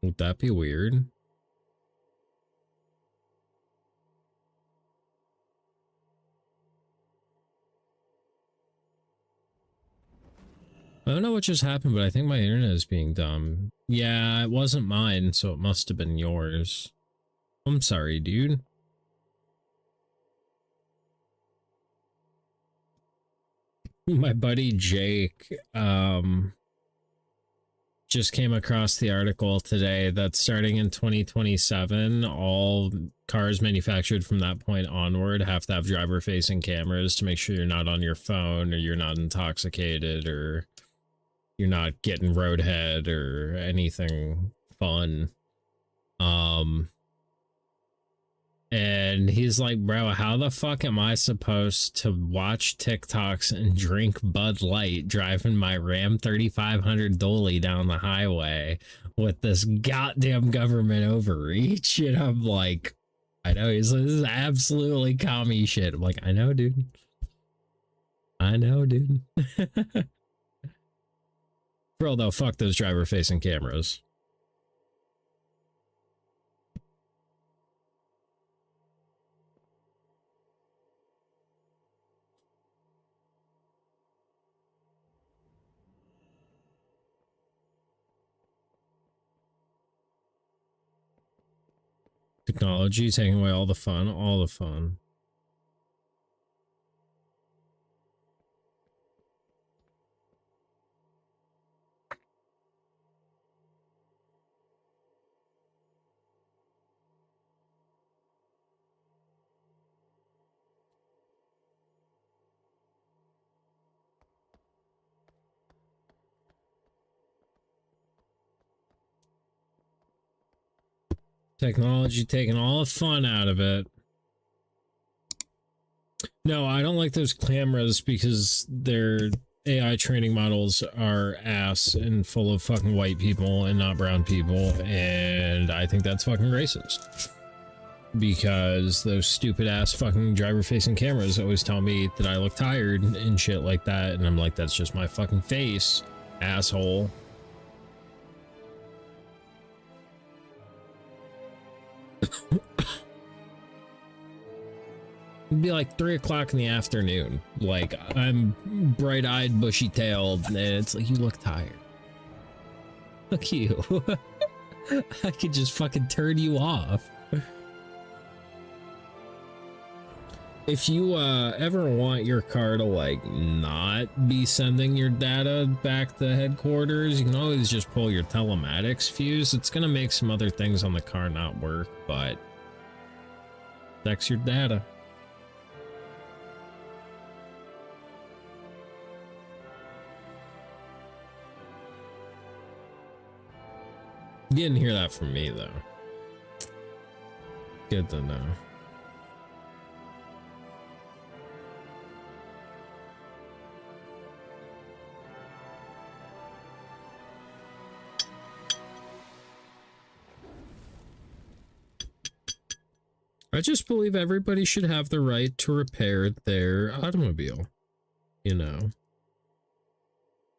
Would that be weird? I don't know what just happened, but I think my internet is being dumb. Yeah, it wasn't mine, so it must have been yours. I'm sorry, dude. My buddy Jake, just came across the article today that starting in 2027, all cars manufactured from that point onward have to have driver-facing cameras to make sure you're not on your phone, or you're not intoxicated, or you're not getting roadhead or anything fun. And he's like, bro, how the fuck am I supposed to watch TikToks and drink Bud Light driving my Ram 3500 Dolly down the highway with this goddamn government overreach? And I'm like, I know. He's like, this is absolutely commie shit. I'm like, I know, dude. I know, dude. For real though, fuck those driver facing cameras. Technology taking away all the fun, all the fun. Technology taking all the fun out of it. No, I don't like those cameras because their AI training models are ass and full of fucking white people and not brown people, and I think that's fucking racist. Because those stupid ass fucking driver facing cameras always tell me that I look tired and shit like that, and I'm like, that's just my fucking face, asshole. It'd be like 3 o'clock in the afternoon. Like, I'm bright-eyed, bushy-tailed, and it's like, you look tired. Look you. I could just fucking turn you off. If you ever want your car to like not be sending your data back to headquarters, you can always just pull your telematics fuse. It's gonna make some other things on the car not work, but protects your data. You didn't hear that from me though. Good to know. I just believe everybody should have the right to repair their automobile. You know,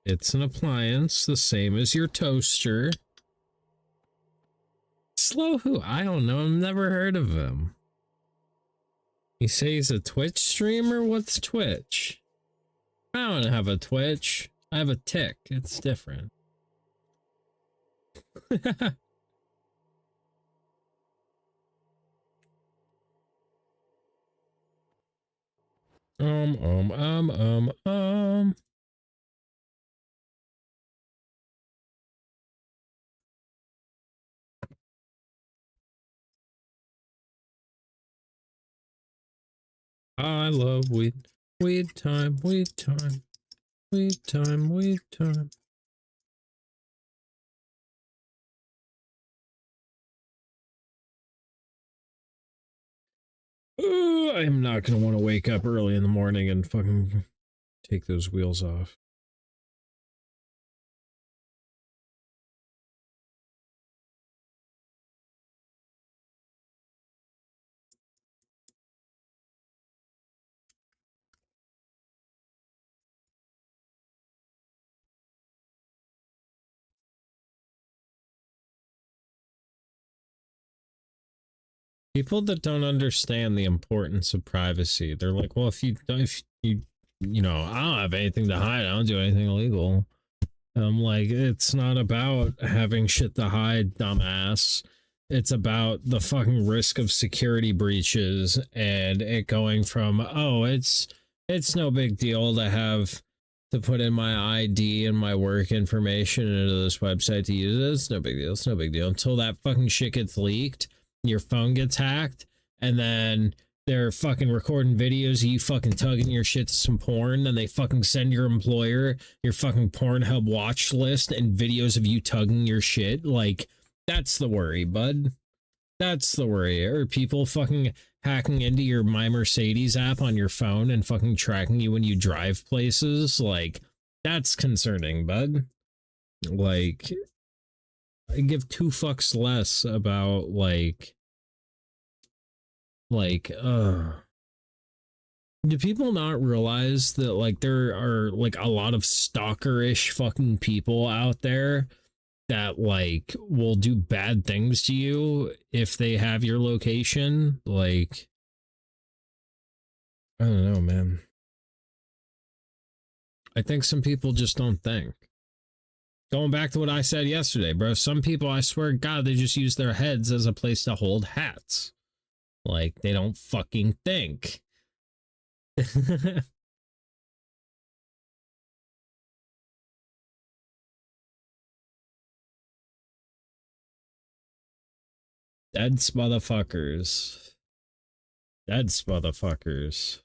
it's an appliance, the same as your toaster. Slow who? I don't know. I've never heard of him. You say he's a Twitch streamer? What's Twitch? I don't have a Twitch. I have a tick. It's different. um. I love weed. Weed time, weed time. Weed time, weed time. I'm not gonna want to wake up early in the morning and fucking take those wheels off. People that don't understand the importance of privacy, they're like, well, if you, you know, I don't have anything to hide. I don't do anything illegal. I'm like, it's not about having shit to hide, dumbass. It's about the fucking risk of security breaches and it going from, oh, it's no big deal to have to put in my ID and my work information into this website to use it. It's no big deal. It's no big deal until that fucking shit gets leaked, your phone gets hacked, and then they're fucking recording videos of you fucking tugging your shit to some porn, and they fucking send your employer your fucking Pornhub watch list and videos of you tugging your shit. Like, that's the worry, bud. That's the worry. Or people fucking hacking into your My Mercedes app on your phone and fucking tracking you when you drive places. Like, that's concerning, bud. Like, I give 2 fucks less about, do people not realize that, like, there are, like, a lot of stalker-ish fucking people out there that, like, will do bad things to you if they have your location? Like, I don't know, man. I think some people just don't think. Going back to what I said yesterday, bro, some people, I swear to God, they just use their heads as a place to hold hats. Like, they don't fucking think. That's motherfuckers. That's motherfuckers.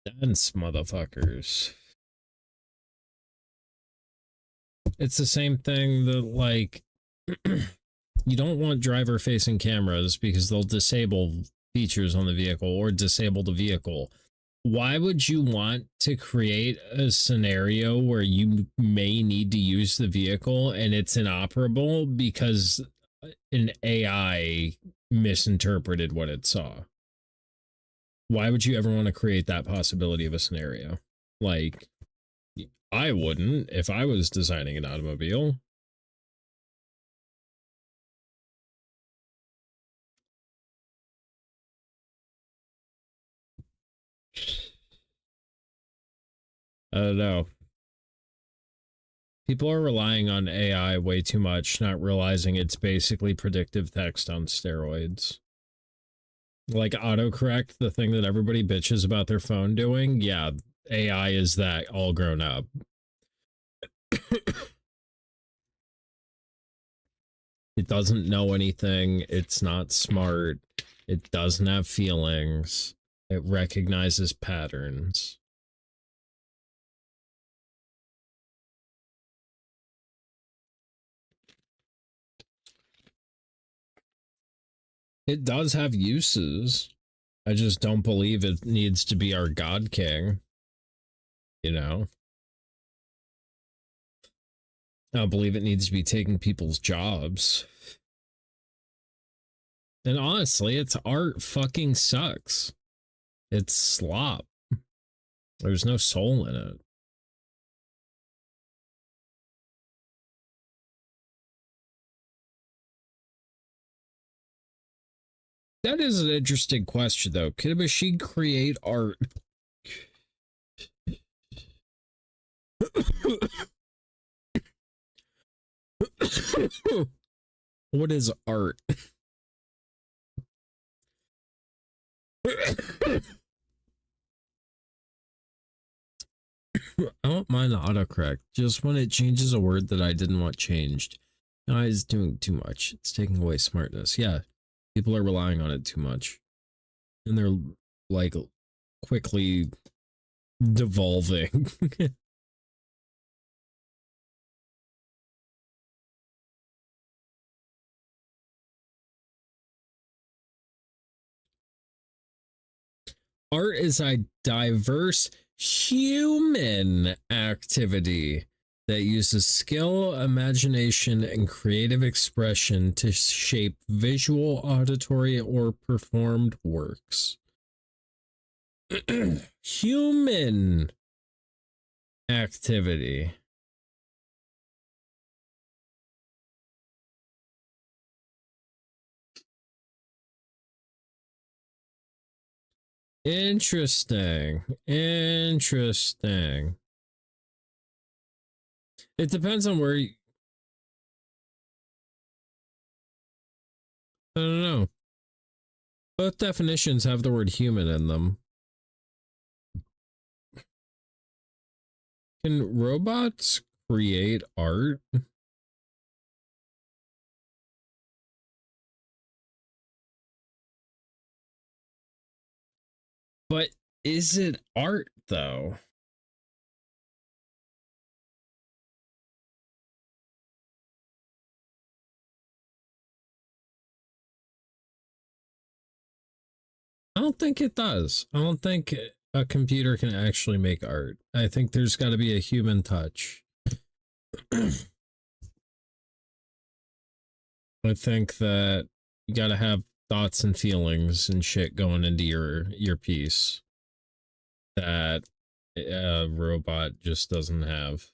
Dense motherfuckers. It's the same thing that, like, you don't want driver facing cameras because they'll disable features on the vehicle or disable the vehicle. Why would you want to create a scenario where you may need to use the vehicle and it's inoperable because an AI misinterpreted what it saw? Why would you ever want to create that possibility of a scenario? Like, I wouldn't if I was designing an automobile. I don't know. People are relying on AI way too much, not realizing it's basically predictive text on steroids. Like autocorrect, the thing that everybody bitches about their phone doing, yeah, AI is that all grown up. It doesn't know anything. It's not smart. It doesn't have feelings. It recognizes patterns. It does have uses. I just don't believe it needs to be our God King. You know? I don't believe it needs to be taking people's jobs. And honestly, its art fucking sucks. It's slop. There's no soul in it. That is an interesting question, though. Can a machine create art? What is art? I don't mind the autocorrect, just when it changes a word that I didn't want changed. No, it's doing too much. It's taking away smartness. Yeah, people are relying on it too much. And they're, like, quickly devolving. Art is a diverse human activity that uses skill, imagination, and creative expression to shape visual, auditory, or performed works. Human activity. Interesting. Interesting. It depends on where you... I don't know. Both definitions have the word human in them. Can robots create art? But is it art, though? I don't think it does. I don't think a computer can actually make art. I think there's got to be a human touch. I think that you got to have thoughts and feelings and shit going into your piece that a robot just doesn't have.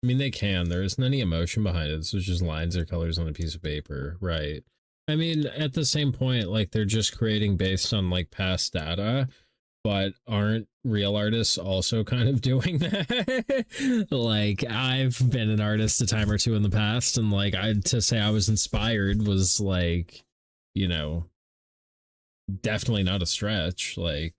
I mean, they can. There isn't any emotion behind it. It's just lines or colors on a piece of paper, right? I mean, at the same point, like, they're just creating based on, like, past data, but aren't real artists also kind of doing that? Like, I've been an artist a time or two in the past, and, like, to say I was inspired was, like, you know, definitely not a stretch. Like,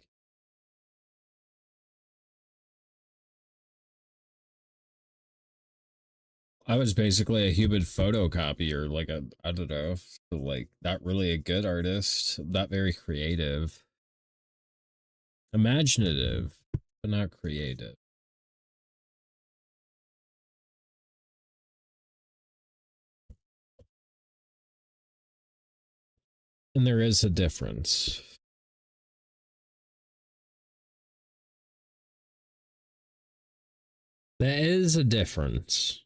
I was basically a human photocopier, like I don't know, like not really a good artist, not very creative. Imaginative, but not creative. And there is a difference. There is a difference.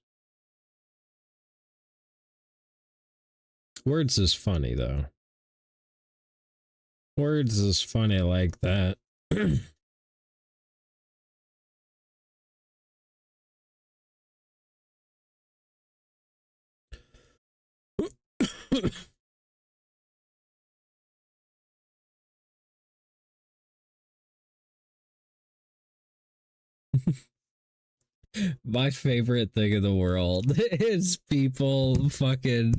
Words is funny, though. Words is funny like that. My favorite thing in the world is people fucking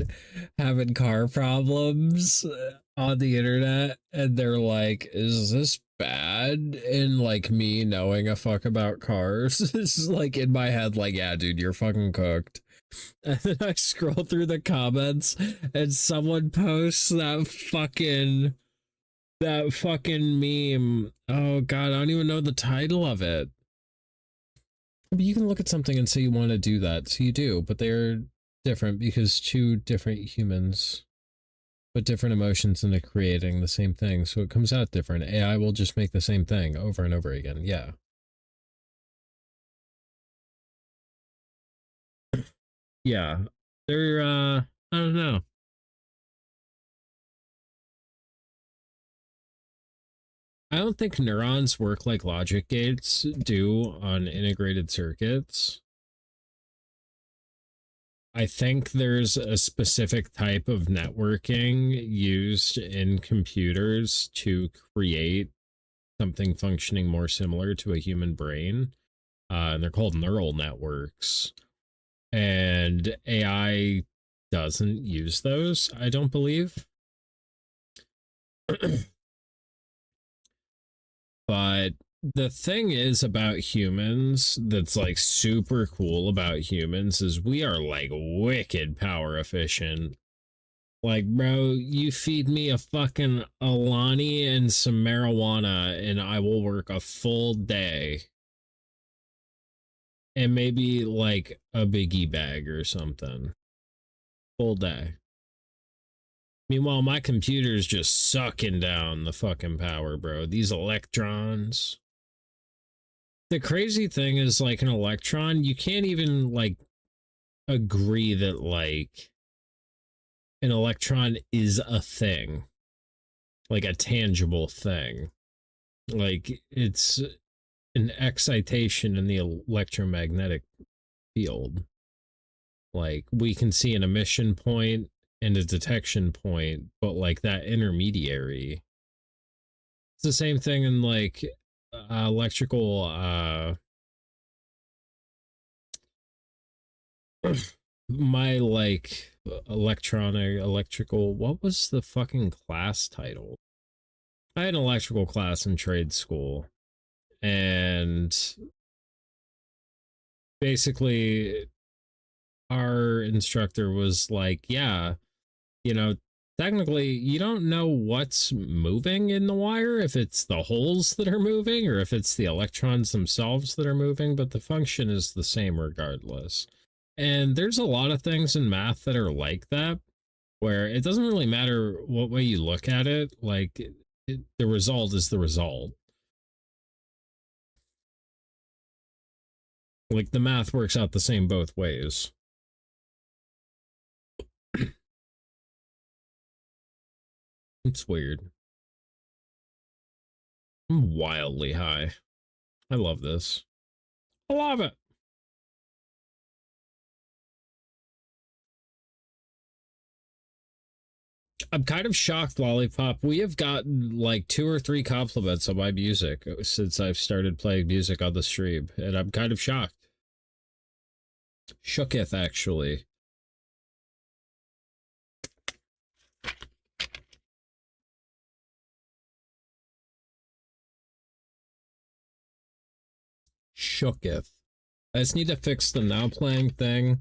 having car problems on the internet, and they're like, is this bad? And like me knowing a fuck about cars is like in my head, like, yeah, dude, you're fucking cooked. And then I scroll through the comments and someone posts that fucking meme. Oh god, I don't even know the title of it. But you can look at something and say you want to do that, so you do, but they're different because two different humans put different emotions into creating the same thing, so it comes out different. AI will just make the same thing over and over again, yeah. Yeah, they're, I don't know. I don't think neurons work like logic gates do on integrated circuits. I think there's a specific type of networking used in computers to create something functioning more similar to a human brain. And they're called neural networks. And AI doesn't use those, I don't believe. But the thing is about humans that's like super cool about humans is we are like wicked power efficient. Like, bro, you feed me a fucking Alani and some marijuana and I will work a full day. And maybe like a biggie bag or something. Full day. Meanwhile, my computer's just sucking down the fucking power, bro. These electrons. The crazy thing is, like, an electron, you can't even, like, agree that, like, an electron is a thing. Like, a tangible thing. Like, it's an excitation in the electromagnetic field. Like, we can see an emission point and a detection point, but like that intermediary, it's the same thing in like electrical my like electrical, what was the fucking class title? I had an electrical class in trade school, and basically our instructor was like, yeah, you know, technically you don't know what's moving in the wire, if it's the holes that are moving or if it's the electrons themselves that are moving, but the function is the same regardless. And there's a lot of things in math that are like that, where it doesn't really matter what way you look at it, like the result is the result. Like the math works out the same both ways. It's weird. I'm wildly high. I love this. I love it. I'm kind of shocked, Lollipop. We have gotten like 2 or 3 compliments on my music since I've started playing music on the stream, and I'm kind of shocked. Shooketh, actually. Shooketh. I just need to fix the now playing thing.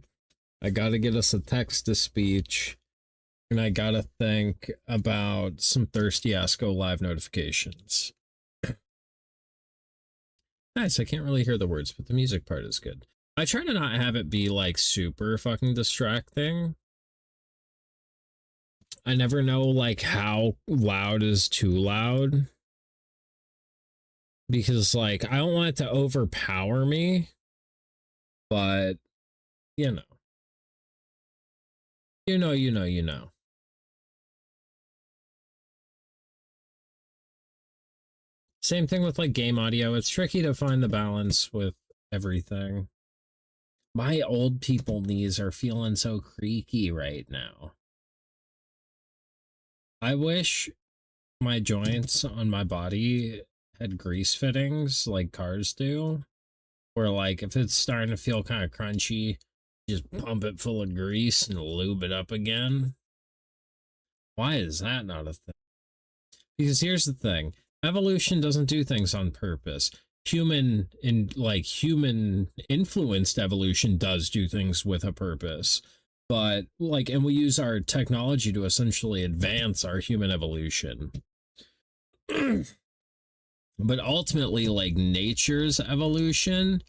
I gotta get us a text to speech. And I gotta think about some Thirsty Ass Go Live notifications. Nice, I can't really hear the words, but the music part is good. I try to not have it be like super fucking distracting. I never know like how loud is too loud. Because like I don't want it to overpower me, but you know. You know. Same thing with like game audio. It's tricky to find the balance with everything. My old people knees are feeling so creaky right now. I wish my joints on my body had grease fittings like cars do, where like if it's starting to feel kind of crunchy, just pump it full of grease and lube it up again. Why is that not a thing? Because here's the thing. Evolution doesn't do things on purpose. Human influenced evolution does do things with a purpose. But like, and we use our technology to essentially advance our human evolution. But ultimately, like nature's evolution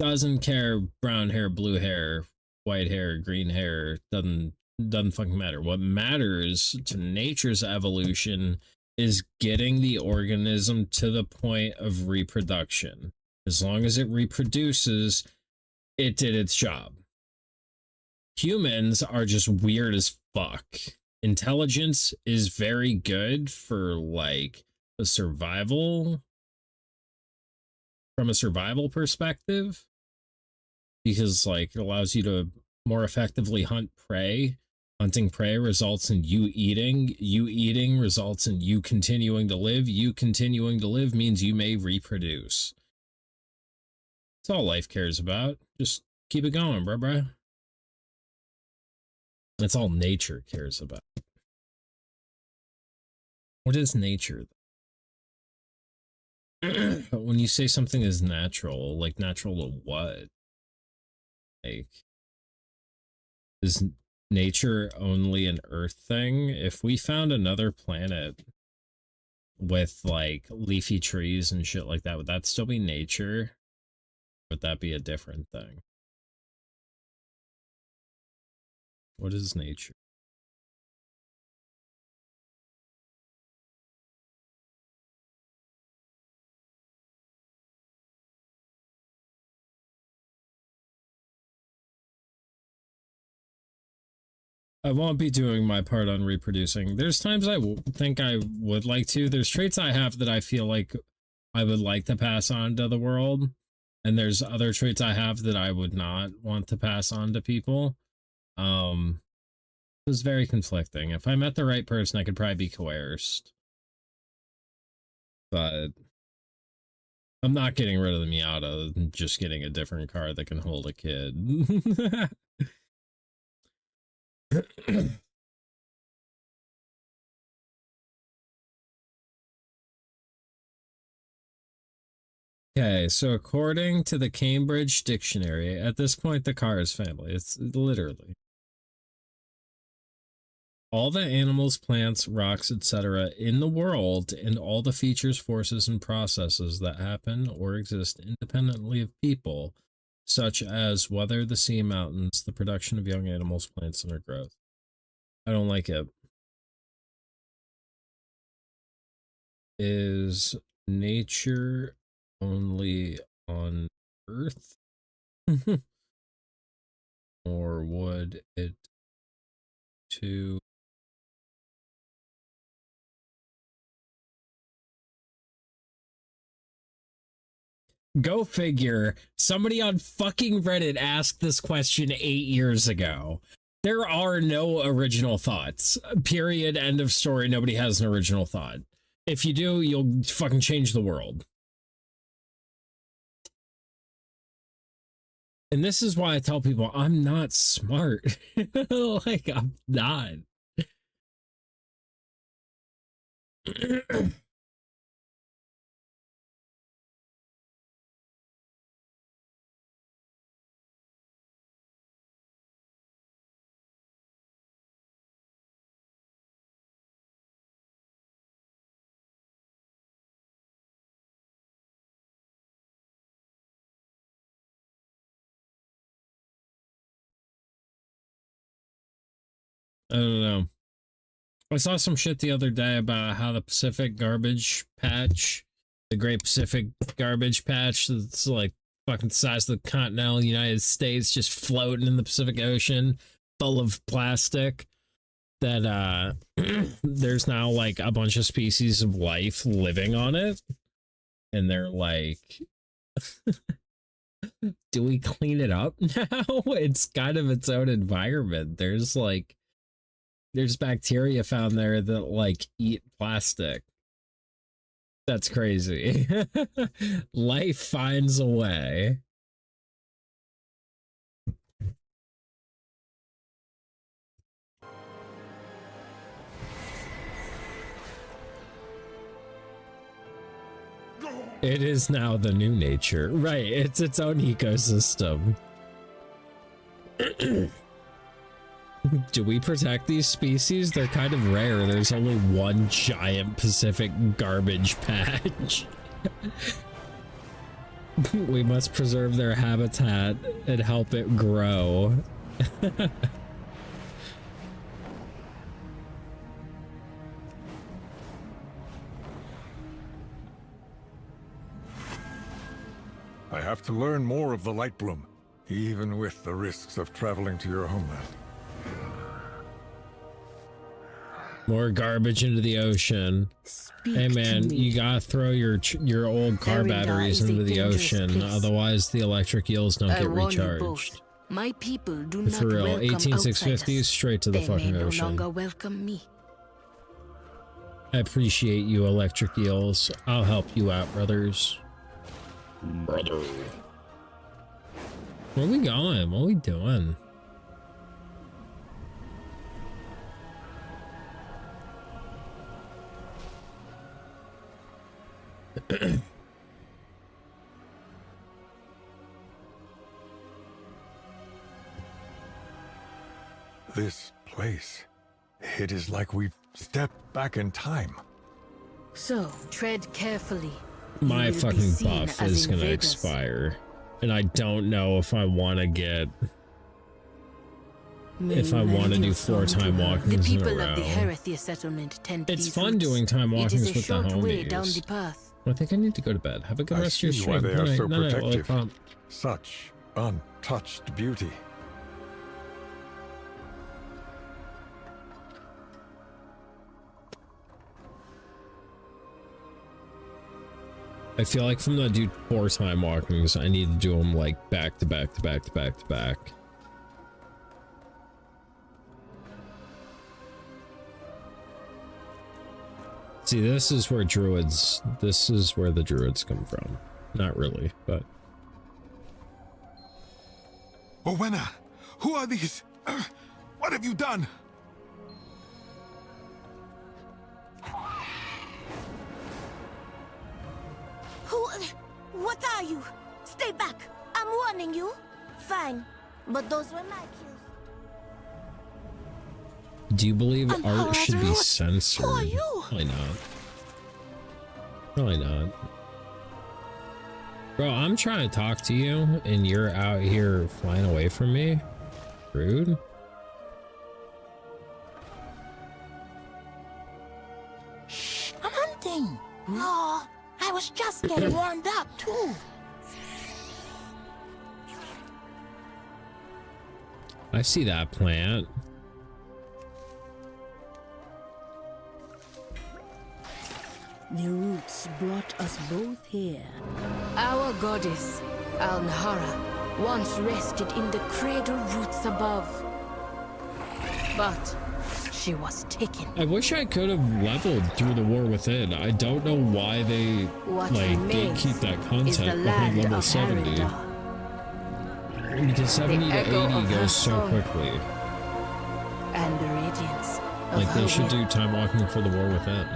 doesn't care brown hair, blue hair, white hair, green hair, doesn't fucking matter. What matters to nature's evolution is getting the organism to the point of reproduction. As long as it reproduces, it did its job. Humans are just weird as fuck. Intelligence is very good for like a survival, from a survival perspective, because like it allows you to more effectively hunt prey. Hunting prey results in you eating results in you continuing to live. You continuing to live means you may reproduce. That's all life cares about. Just keep it going, bruh. That's all nature cares about. What is nature? When you say something is natural, like natural to what? Like, is nature only an Earth thing? If we found another planet with like leafy trees and shit like that, would that still be nature? Would that be a different thing? What is nature? I won't be doing my part on reproducing. There's times I think I would like to. There's traits I have that I feel like I would like to pass on to the world. And there's other traits I have that I would not want to pass on to people. It was very conflicting. If I met the right person, I could probably be coerced. But I'm not getting rid of the Miata, I'm just getting a different car that can hold a kid. Okay, so according to the Cambridge Dictionary, at this point, the car is family. It's literally all the animals, plants, rocks, etc. in the world, and all the features, forces, and processes that happen or exist independently of people, such as weather, the sea, mountains, the production of young animals, plants, and their growth. I don't like it. Is nature only on Earth? Or would it too? Go figure. Somebody on fucking Reddit asked this question 8 years ago. There are no original thoughts. Period. End of story. Nobody has an original thought. If you do, you'll fucking change the world. And this is why I tell people I'm not smart. Like, I'm not. I don't know. I saw some shit the other day about how the Pacific garbage patch, the Great Pacific Garbage Patch, that's like fucking the size of the continental United States, just floating in the Pacific Ocean, full of plastic, that there's now like a bunch of species of life living on it, and they're like, do we clean it up now? It's kind of its own environment. There's bacteria found there that like eat plastic. That's crazy. Life finds a way. It is now the new nature. Right, it's its own ecosystem. Do we protect these species? They're kind of rare. There's only one giant Pacific garbage patch. We must preserve their habitat and help it grow. I have to learn more of the Light Bloom, even with the risks of traveling to your homeland. More garbage into the ocean. Hey man, you gotta throw your old car batteries into the ocean, otherwise the electric eels don't get recharged. My people do not For real, welcome 18650s straight to the fucking ocean. They may no longer welcome me. I appreciate you, electric eels. I'll help you out, brothers. Brother. Where are we going? What are we doing? This place, it is like we've stepped back in time. So, tread carefully. My fucking buff is gonna expire, and I don't know if I want to get... if I want to do 4 time walkings in a row. It's fun doing time walkings with the homies. I think I need to go to bed. Have a good rest of your stream. Why they are so protective. Night. Such untouched beauty. I feel like from the do 4 time walkings, I need to do them like back to back to back to back to back. See, this is where the druids come from. Not really, but... Owena, who are these? What have you done? What are you? Stay back. I'm warning you. Fine. But those were my kills. Do you believe art should be censored? Who are you? Probably not. Probably not. Bro, I'm trying to talk to you and you're out here flying away from me? Rude. Shh, I'm hunting. No, I was just getting warmed up too. I see that plant. The roots brought us both here. Our goddess, Al-Nahara, once rested in the cradle roots above. But she was taken. I wish I could have leveled through the War Within. I don't know why they gatekeep that content behind level 70. Because 70 to 80 goes so quickly. And the radiance. Like they should do time walking for the War Within.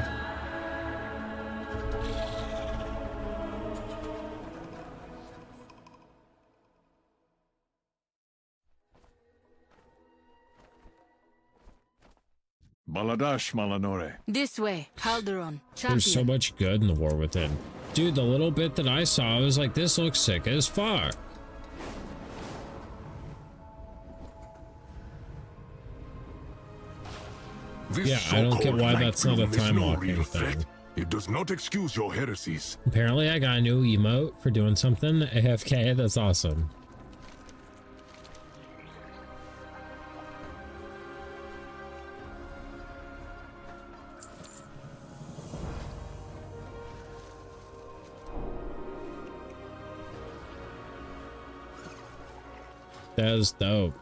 Baladash Malanore. This way, Calderon. Champion. There's so much good in the War Within. Dude, the little bit that I saw, I was like, this looks sick as fuck. Yeah, I don't get why that's not a time walking threat. thing. It does not excuse your heresies. Apparently I got a new emote for doing something AFK. That's awesome. That was dope.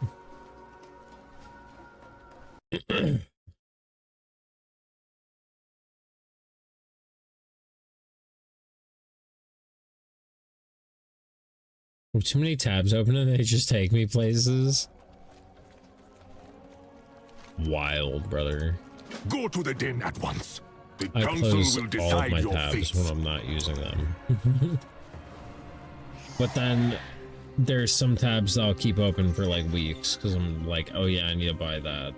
With too many tabs open and they just take me places. Wild, brother. Go to the den at once. The I council close will all of decide my your tabs fate. when I'm not using them. But then there's some tabs that I'll keep open for like weeks because I'm like, oh yeah, I need to buy that.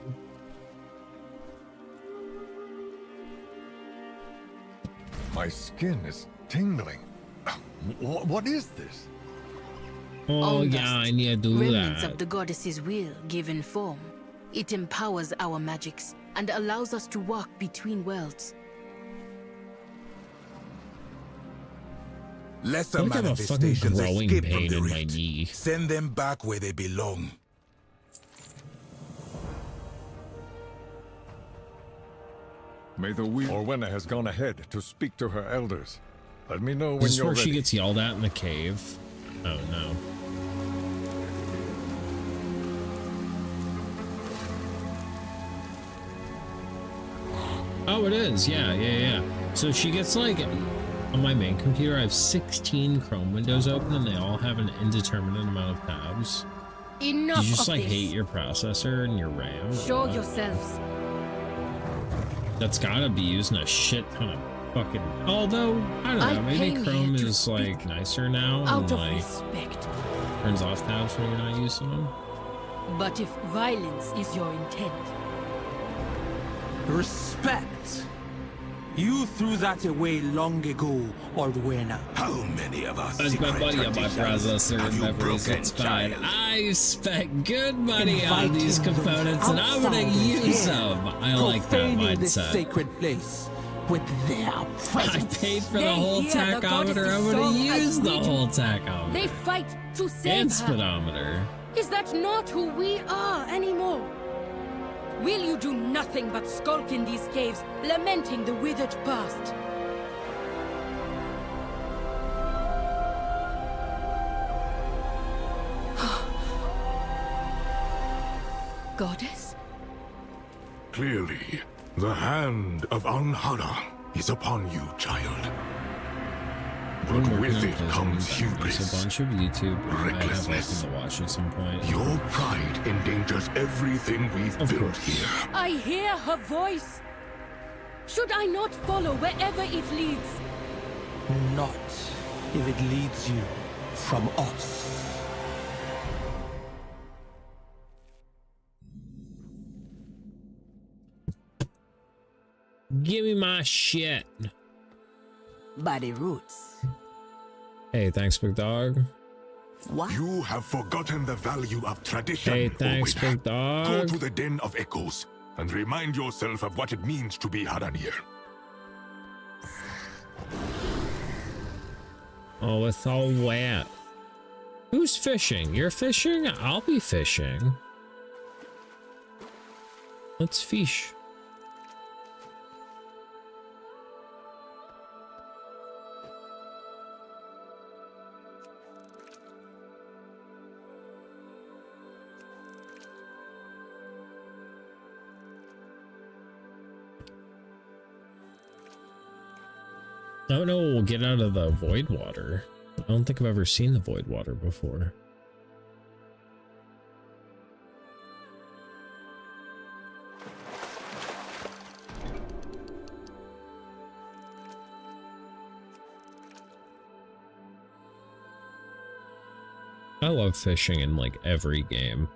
My skin is tingling. What is this? Oh All yeah, dust, I need to do remnants that. of the goddess's will given form. It empowers our magics and allows us to walk between worlds. Lesser Look at a fucking manifestations growing escape from pain the in my rift. knee. Send them back where they belong. May the wheel. Orwenna has gone ahead to speak to her elders. Let me know when This is you're where ready. she gets yelled at in the cave. Oh no. Oh, it is. Yeah. So she gets like, on my main computer, I have 16 Chrome windows open and they all have an indeterminate amount of tabs. Enough You just of like this. hate your processor and your RAM. Show yourselves. That's gotta be using a shit ton of fucking. Although I don't know, maybe came Chrome here to is like nicer now Out and of like respect. turns off tabs when you're not using them. But if violence is your intent, Respect. You threw that away long ago, Orwenna. How many of us? I spent money on my processor and memories, it's fine. I spent good money on these components and I'm gonna use them. I like that Profaning this mindset. sacred place with their I presence. paid for the They whole hear the tachometer, I'm goddess's gonna song as use the we do. whole tachometer. they fight to save And her. speedometer. Is that not who we are anymore? Will you do nothing but skulk in these caves, lamenting the withered past? Goddess? Clearly, the hand of Anhara is upon you, child. But with it comes There's hubris, a bunch of YouTube I have recklessness. open to watch at some point. Your pride endangers everything we've Of built course. here. I hear her voice. Should I not follow wherever it leads? Not if it leads you from us. Give me my shit. By the roots. Hey, thanks, big dog. What? You have forgotten the value of tradition. Hey, thanks, Orwenna. big dog. Go to the Den of Echoes and remind yourself of what it means to be Haranir. Oh, it's all wet. Who's fishing? You're fishing? I'll be fishing. Let's fish. I don't know what we'll get out of the void water. I don't think I've ever seen the void water before. I love fishing in like every game.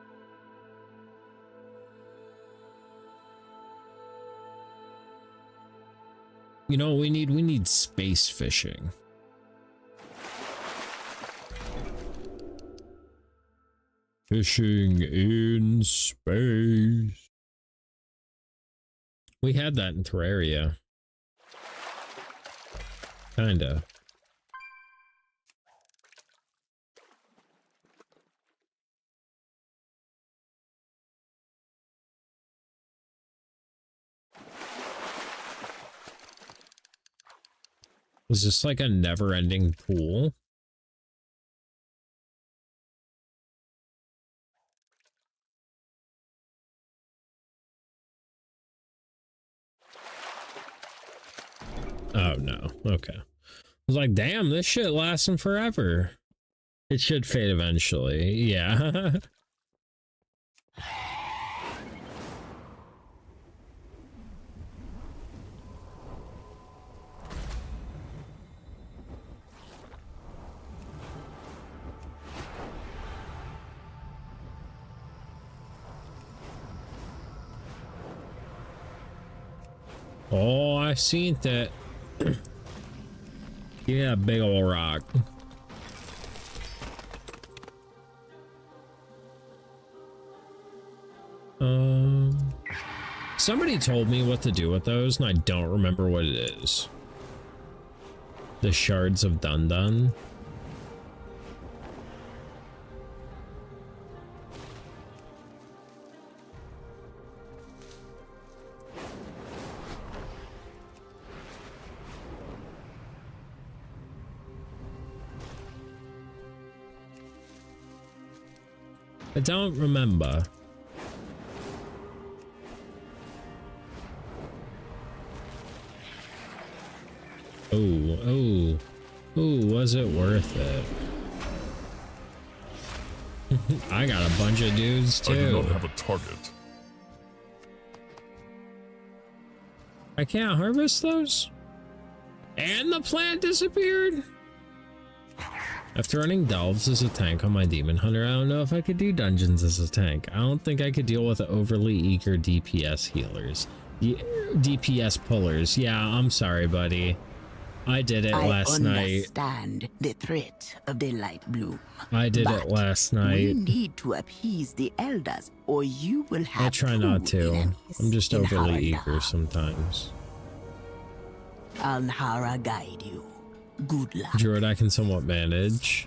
You know, we need space fishing. Fishing in space. We had that in Terraria. Kinda. Was this like a never-ending pool? Oh no. Okay. I was like, damn, this shit lasting forever. It should fade eventually. Yeah. Oh, I seen that. Yeah, big old rock. Somebody told me what to do with those, and I don't remember what it is. The shards of Dun Dun. I don't remember. Oh, was it worth it? I got a bunch of dudes too. I do not have a target. I can't harvest those? And the plant disappeared? After running Delves as a tank on my Demon Hunter, I don't know if I could do dungeons as a tank. I don't think I could deal with overly eager DPS healers. DPS pullers. Yeah, I'm sorry, buddy. I did it last night. I understand the threat of the light bloom. I did it last night. We need to appease the elders, or you will have I try not to. I'm just overly eager sometimes. Alhara guide you. Good luck. Druid I can somewhat manage.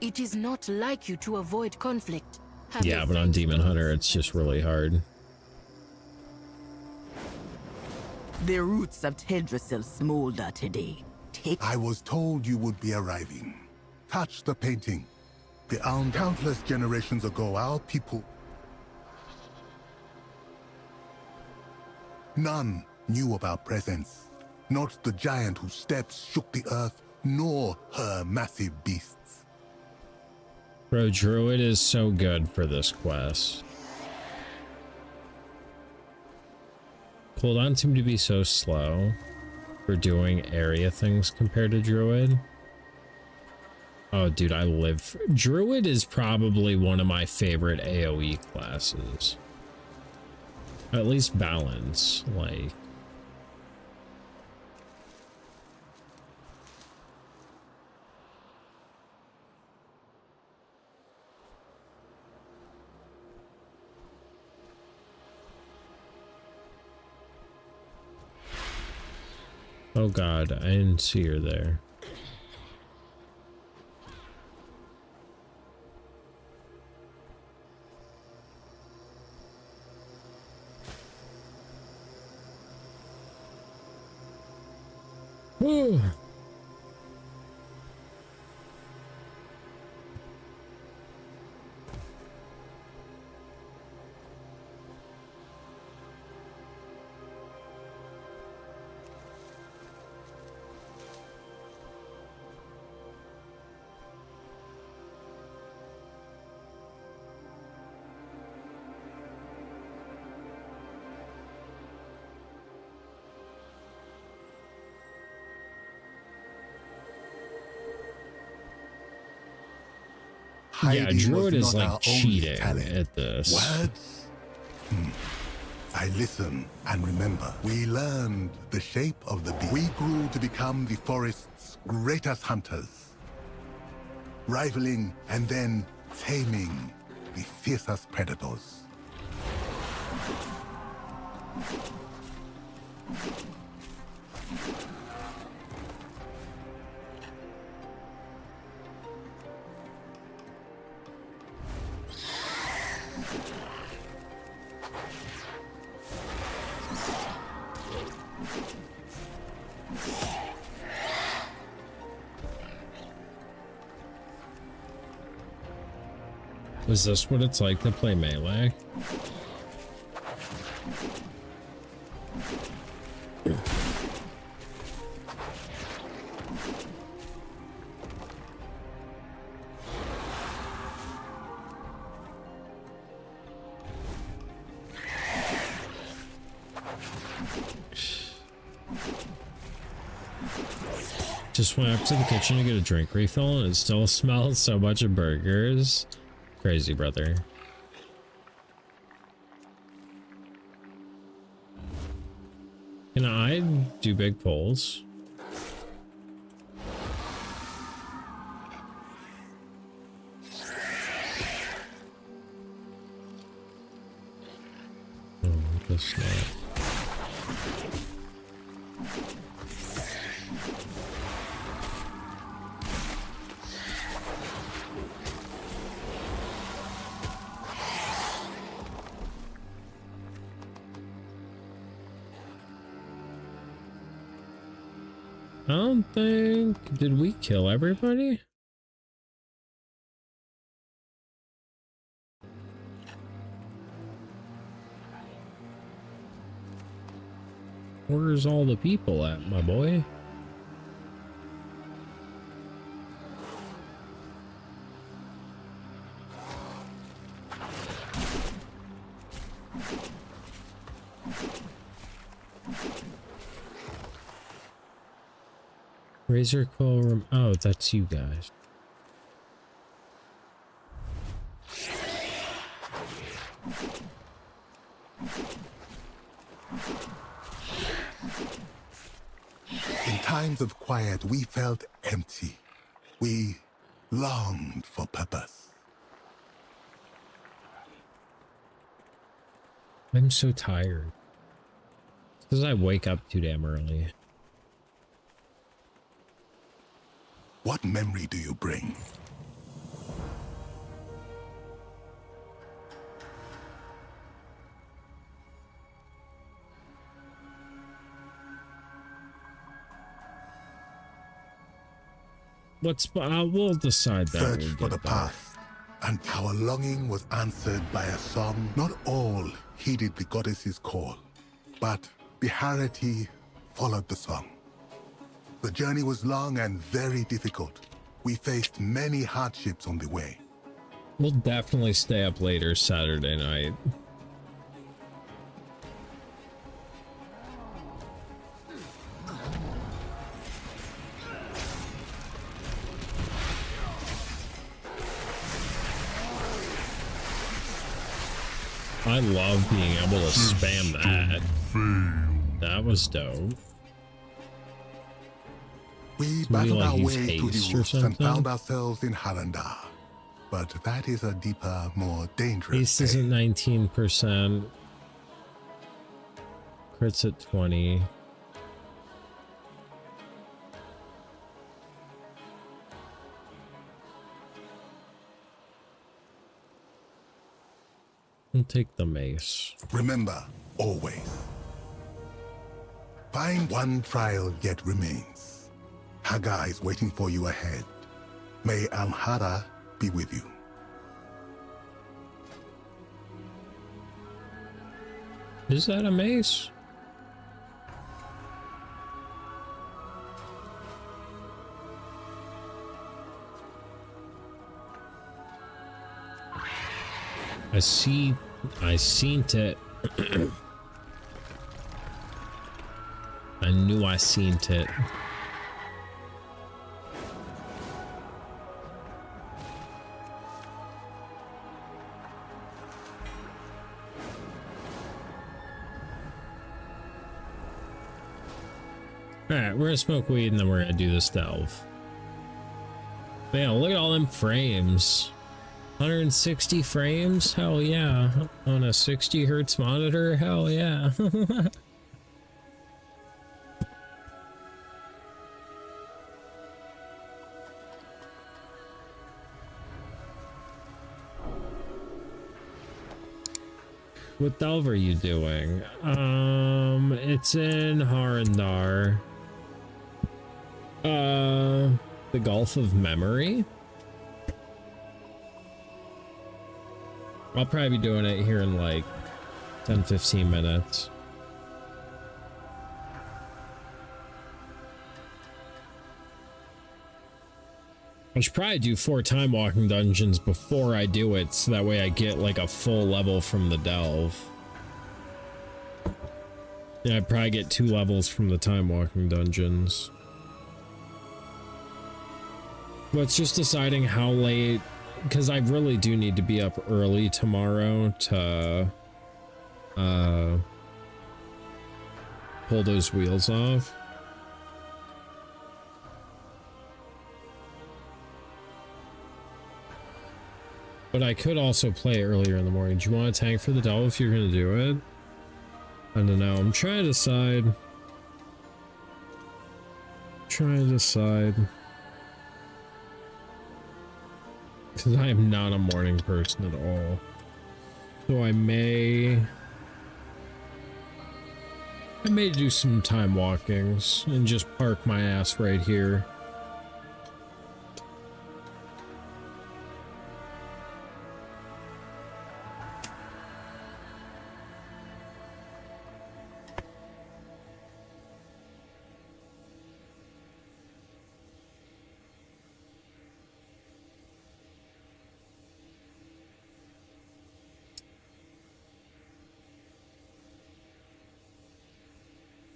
It is not like you to avoid conflict. Yeah, but on Demon Hunter, it's just really hard. The roots of Teldrassil smolder today. I was told you would be arriving. Touch the painting. Countless generations ago, our people... None knew of our presence. Not the giant whose steps shook the earth, nor her massive beasts. Bro, Druid is so good for this quest. Cooldowns seem to be so slow for doing area things compared to Druid. Oh, dude, I live... Druid is probably one of my favorite AoE classes. At least balance, like... Oh god, I didn't see her there. Woo! Yeah, Druid is like cheating at this. Words? I listen and remember. We learned the shape of the beast. We grew to become the forest's greatest hunters. Rivaling and then taming the fiercest predators. Is this what it's like to play melee? Just went up to the kitchen to get a drink refill and it still smells so much of burgers. Crazy, brother. Can I do big pulls? Oh, this not. I don't think... Did we kill everybody? Where's all the people at, my boy? Razor Quill room. Oh, that's you guys. In times of quiet, we felt empty. We longed for purpose. I'm so tired. Because I wake up too damn early. What memory do you bring? We'll decide that. Search for the past, and our longing was answered by a song. Not all heeded the goddess's call, but Biharati followed the song. The journey was long and very difficult. We faced many hardships on the way. We'll definitely stay up later Saturday night. I love being able to spam that. That was dope. We battled our way to the roots and found ourselves in Haranda. But that is a deeper, more dangerous Haste is at 19%. Crits at 20. I'll take the mace. Remember, always. Find one trial yet remains. Haga is waiting for you ahead. May Amhara be with you. Is that a mace? I seen it. I knew I seen it. Alright, we're gonna smoke weed and then we're gonna do this delve. Man, look at all them frames. 160 frames? Hell yeah. On a 60 hertz monitor? Hell yeah. What delve are you doing? It's in Harandar. The Gulf of Memory? I'll probably be doing it here in like 10-15 minutes. I should probably do 4 time walking dungeons before I do it, so that way I get like a full level from the delve. Yeah, I'd probably get 2 levels from the time walking dungeons. But it's just deciding how late, because I really do need to be up early tomorrow to pull those wheels off. But I could also play earlier in the morning. Do you want a tank for the delve if you're going to do it? I don't know. I'm trying to decide. Because I am not a morning person at all. So I may do some time walkings and just park my ass right here.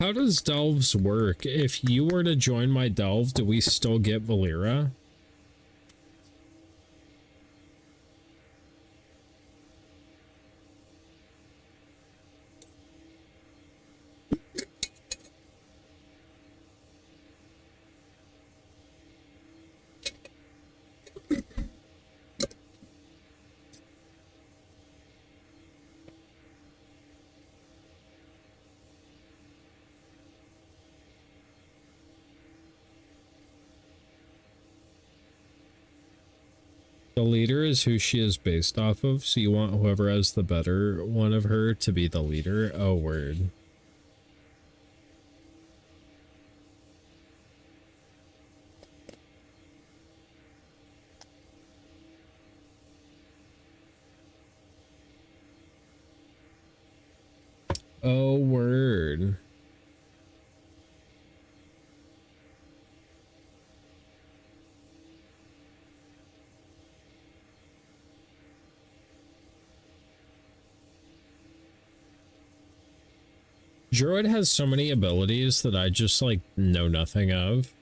How does delves work? If you were to join my delve, do we still get Valera? The leader is who she is based off of, so you want whoever has the better one of her to be the leader? Oh, word. Oh, word. Druid has so many abilities that I just like know nothing of.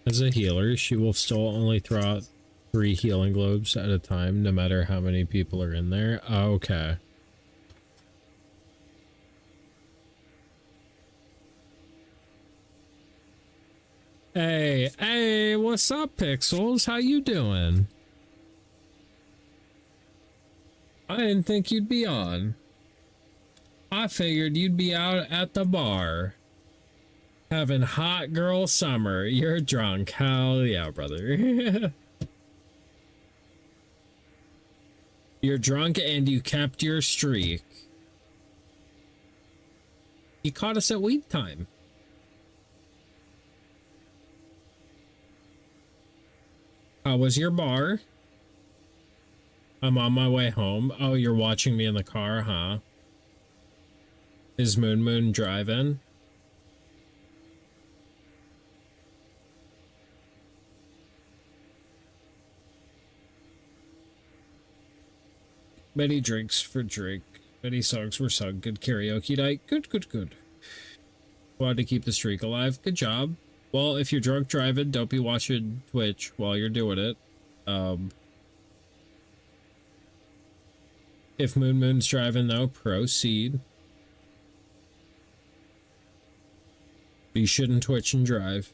As a healer, she will still only throw out 3 healing globes at a time, no matter how many people are in there. Oh, okay. Hey, what's up, Pixels? How you doing? I didn't think you'd be on. I figured you'd be out at the bar. Having hot girl summer. You're drunk. Hell yeah, brother. You're drunk and you kept your streak. You caught us at weed time. How was your bar? I'm on my way home. Oh, you're watching me in the car, huh? Is Moon driving? Many drinks for Drake. Many songs were sung. Good karaoke night. Good, good, good. Wanted to keep the streak alive. Good job. Well, if you're drunk driving, don't be watching Twitch while you're doing it. If Moon's driving, though, proceed. But you shouldn't Twitch and drive.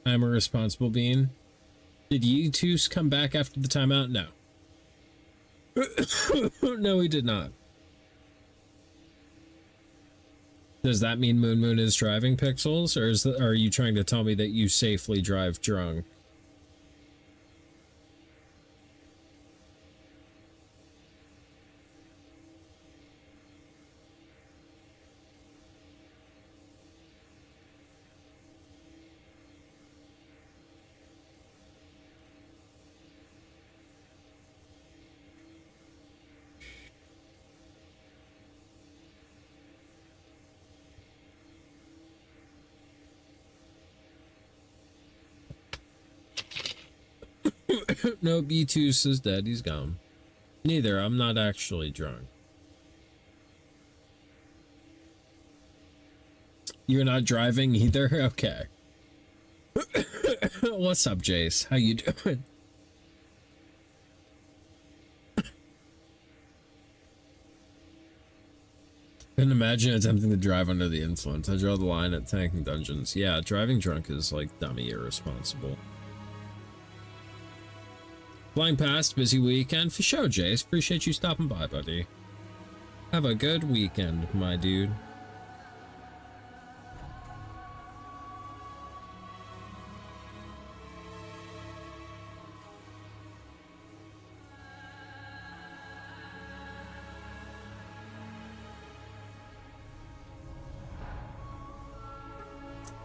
I'm a responsible being. Did Yeetus come back after the timeout? No. No, he did not. Does that mean Moon is driving, Pixels? Or are you trying to tell me that you safely drive drunk? No, B2 says dead. He's gone. Neither. I'm not actually drunk. You're not driving either? Okay. What's up, Jace? How you doing? Couldn't imagine attempting to drive under the influence. I draw the line at tanking dungeons. Yeah, driving drunk is like dummy irresponsible. Flying past, busy weekend. For sure, Jace. Appreciate you stopping by, buddy. Have a good weekend, my dude.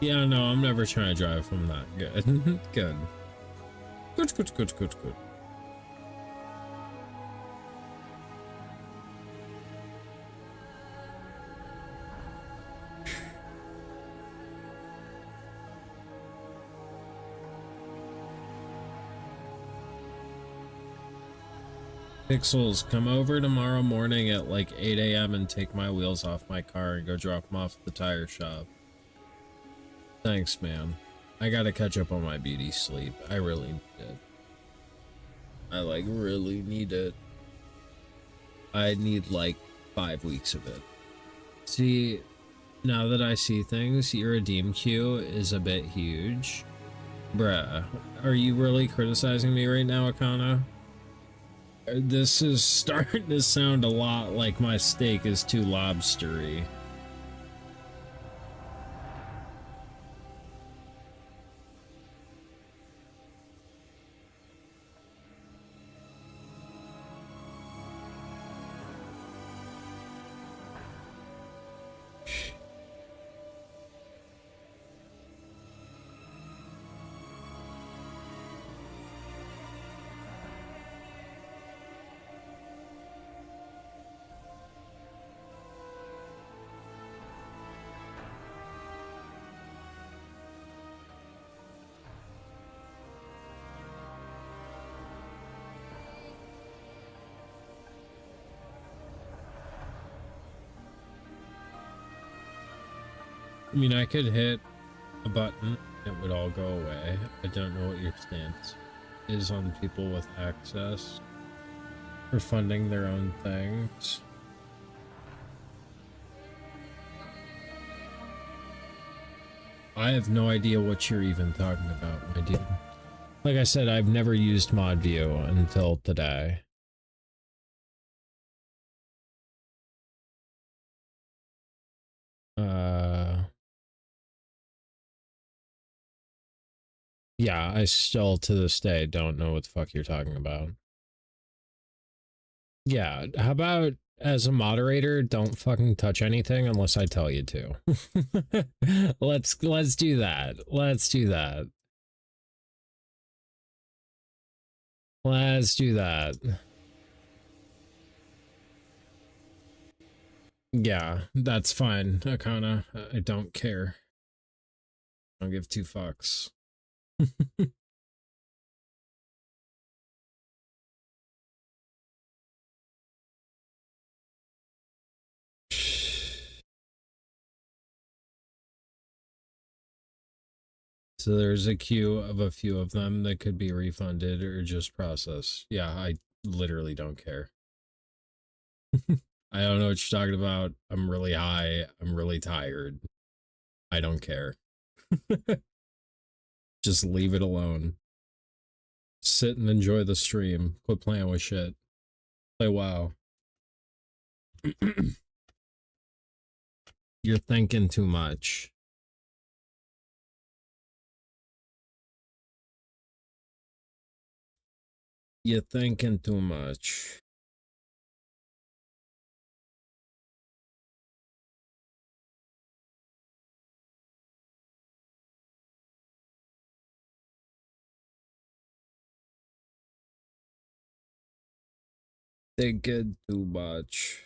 Yeah, no, I'm never trying to drive from that. Good. Good. Good, good, good, good, good. Pixels, come over tomorrow morning at like 8 a.m. and take my wheels off my car and go drop them off at the tire shop. Thanks, man. I gotta catch up on my beauty sleep. I really need it. I like really need it. I need like 5 weeks of it. See, now that I see things, your redeem queue is a bit huge. Bruh, are you really criticizing me right now, Akana? This is starting to sound a lot like my steak is too lobstery. I mean, I could hit a button, it would all go away. I don't know what your stance is on people with access for funding their own things. I have no idea what you're even talking about, my dude. Like I said, I've never used ModView until today. Yeah, I still to this day don't know what the fuck you're talking about. Yeah, how about as a moderator, don't fucking touch anything unless I tell you to. Let's do that. Let's do that. Let's do that. Yeah, that's fine, Akana. I don't care. I don't give two fucks. So there's a queue of a few of them that could be refunded or just processed. Yeah, I literally don't care. I don't know what you're talking about. I'm really high. I'm really tired. I don't care. Just leave it alone. Sit and enjoy the stream. Quit playing with shit. Play WoW. You're thinking too much. You're thinking too much. Thinking too much.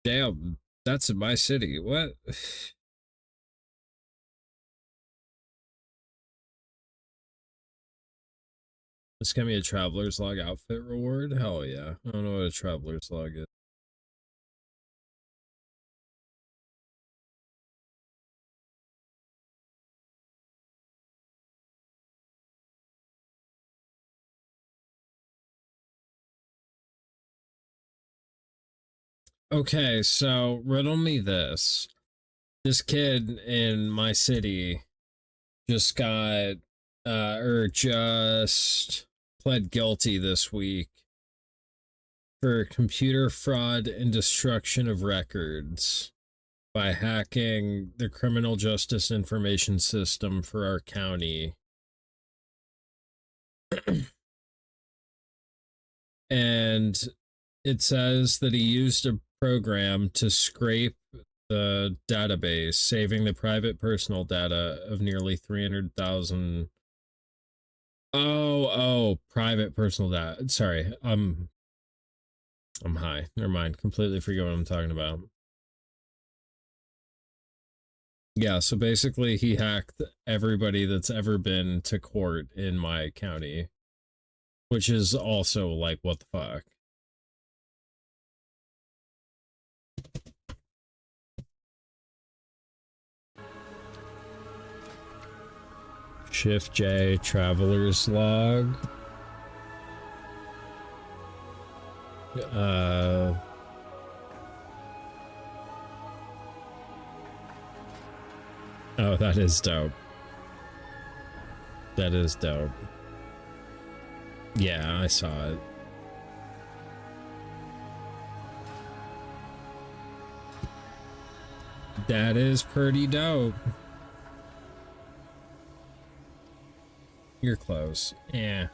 Damn, that's in my city. What? This can be a Traveler's Log outfit reward? Hell yeah. I don't know what a Traveler's Log is. Okay, so riddle me this. This kid in my city just got, or just pled guilty this week for computer fraud and destruction of records by hacking the criminal justice information system for our county. And it says that he used a program to scrape the database, saving the private personal data of nearly 300,000. Oh, private personal data. Sorry, I'm high. Never mind. Completely forget what I'm talking about. Yeah, so basically he hacked everybody that's ever been to court in my county, which is also like, what the fuck? Shift J, Traveler's Log. Oh, that is dope. That is dope. Yeah, I saw it. That is pretty dope. You're close. Yeah.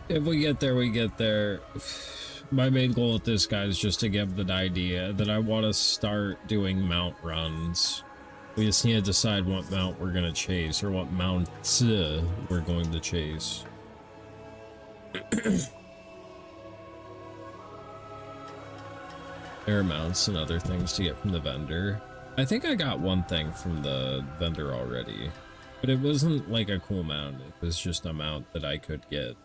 If we get there, we get there. My main goal with this guy is just to give the idea that I want to start doing mount runs. We just need to decide what mount we're going to chase, or what mounts we're going to chase. Air mounts and other things to get from the vendor. I think I got one thing from the vendor already. But it wasn't like a cool mount. It was just a mount that I could get.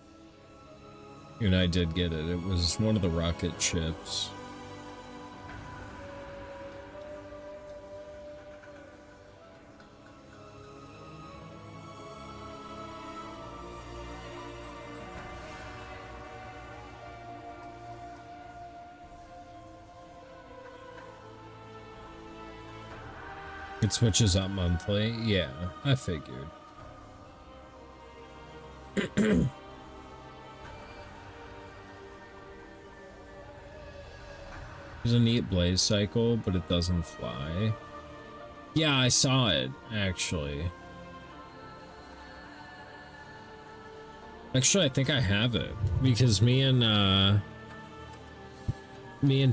And I did get it. It was one of the rocket ships. It switches up monthly. Yeah, I figured. There's a neat blaze cycle, but it doesn't fly. Yeah, I saw it, actually. Actually, I think I have it, because me and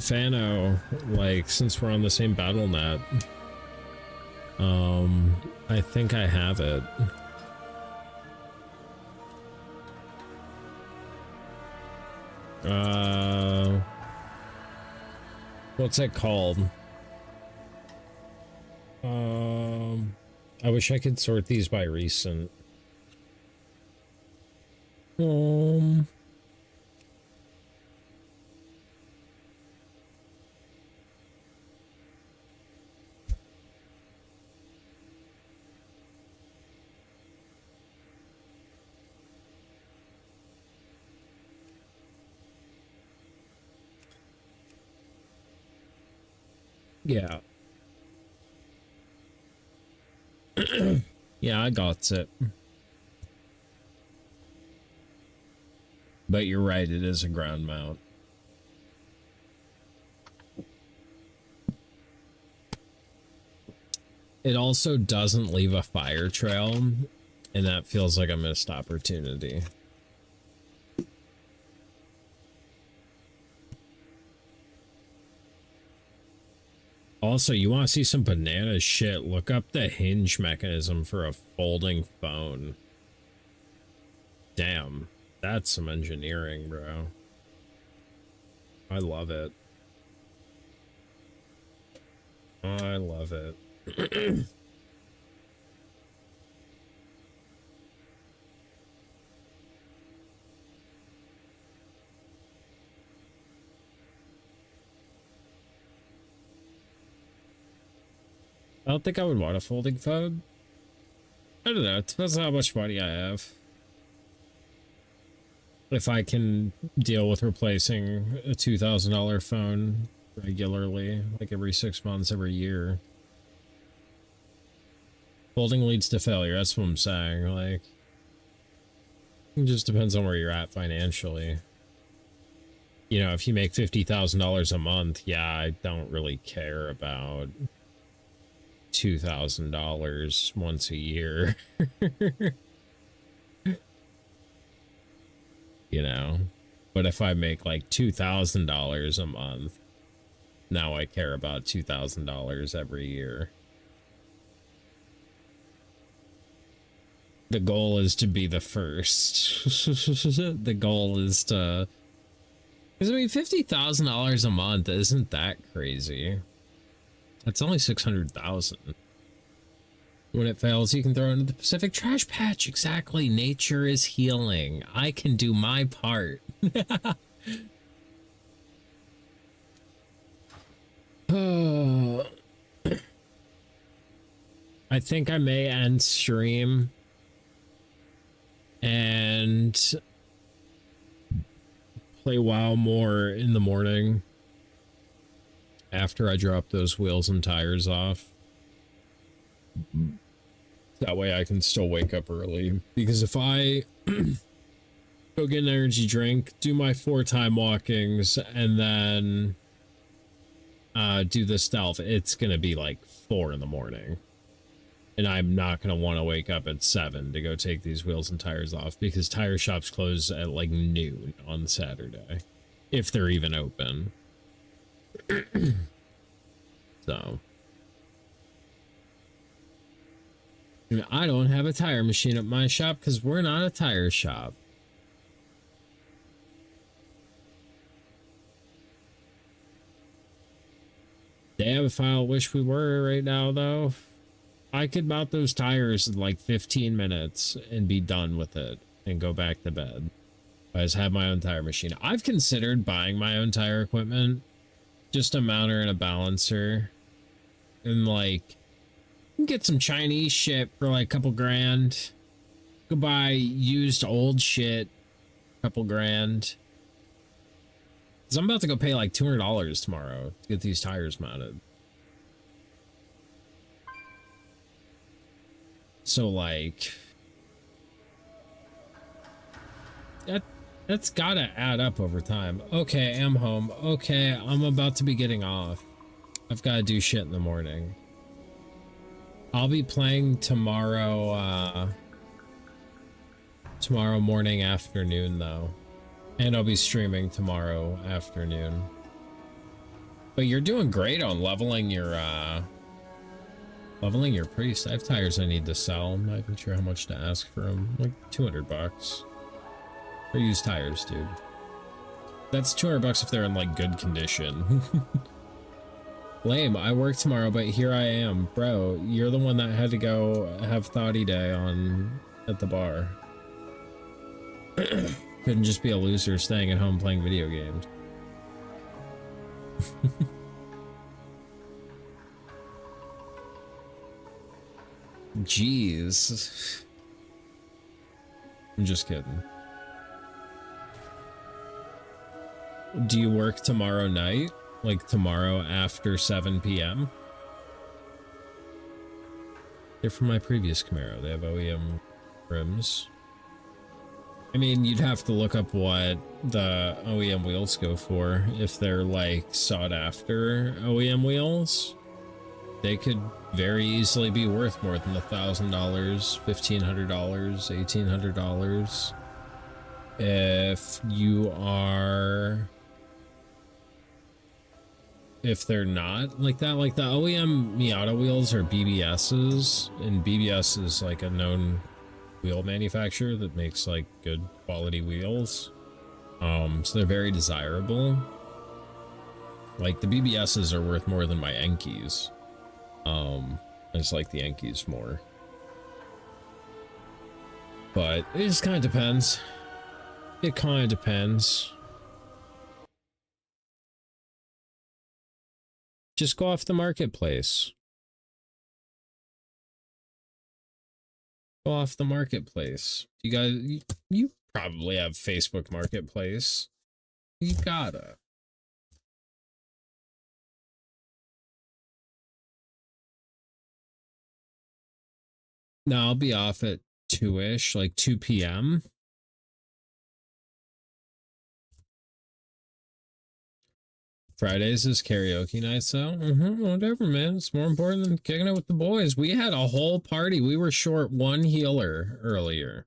Fano, like, since we're on the same battle net, I think I have it. What's it called? I wish I could sort these by recent. Yeah. Yeah, I got it. But you're right, it is a ground mount. It also doesn't leave a fire trail, and that feels like a missed opportunity. Also, you want to see some banana shit, look up the hinge mechanism for a folding phone. Damn, that's some engineering, bro. I love it. I love it. I don't think I would want a folding phone. I don't know. It depends on how much money I have. If I can deal with replacing a $2,000 phone regularly, like every 6 months, every year. Folding leads to failure. That's what I'm saying. Like, it just depends on where you're at financially. You know, if you make $50,000 a month, yeah, I don't really care about $2,000 once a year. You know, but if I make like $2,000 a month, now I care about $2,000 every year. The goal is to be the first. The goal is to, because I mean, $50,000 a month isn't that crazy. It's only 600,000. When it fails, you can throw it into the Pacific trash patch. Exactly. Nature is healing. I can do my part. I think I may end stream and play WoW more in the morning after I drop those wheels and tires off. That way I can still wake up early. Because if I go get an energy drink, do my 4 time walkings, and then do the stealth, it's going to be like 4 in the morning. And I'm not going to want to wake up at 7 to go take these wheels and tires off, because tire shops close at like noon on Saturday, if they're even open. So I don't have a tire machine at my shop because we're not a tire shop. Damn, if I wish we were right now, though. I could mount those tires in like 15 minutes and be done with it and go back to bed. I just have my own tire machine. I've considered buying my own tire equipment, just a mounter and a balancer, and like get some Chinese shit for like a couple grand. Go buy used old shit, couple grand. Cause I'm about to go pay like $200 tomorrow to get these tires mounted. So like that's gotta add up over time. Okay, I'm home. Okay, I'm about to be getting off. I've got to do shit in the morning. I'll be playing tomorrow tomorrow morning, afternoon though. And I'll be streaming tomorrow afternoon. But you're doing great on leveling your priest. I have tires I need to sell. I'm not even sure how much to ask for them. Like 200 bucks. For used tires, dude. That's 200 bucks if they're in like good condition. Lame, I work tomorrow, but here I am. Bro, you're the one that had to go have Thoughty Day at the bar. Couldn't just be a loser staying at home playing video games. Jeez. I'm just kidding. Do you work tomorrow night? Like tomorrow after 7 p.m.? They're from my previous Camaro. They have OEM rims. I mean, you'd have to look up what the OEM wheels go for. If they're like sought after OEM wheels, they could very easily be worth more than $1,000, $1,500, $1,800. If you are, if they're not like that, like the OEM Miata wheels are BBSs, and BBS is like a known wheel manufacturer that makes like good quality wheels. So they're very desirable. Like the BBSs are worth more than my Enkis. I just like the Enkis more. But it just kind of depends. It kind of depends. Just go off the marketplace. Go off the marketplace. You guys, you probably have Facebook Marketplace. You gotta. No, I'll be off at 2-ish, like 2 p.m. Fridays is karaoke night, so whatever, man. It's more important than kicking it with the boys. We had a whole party. We were short one healer earlier.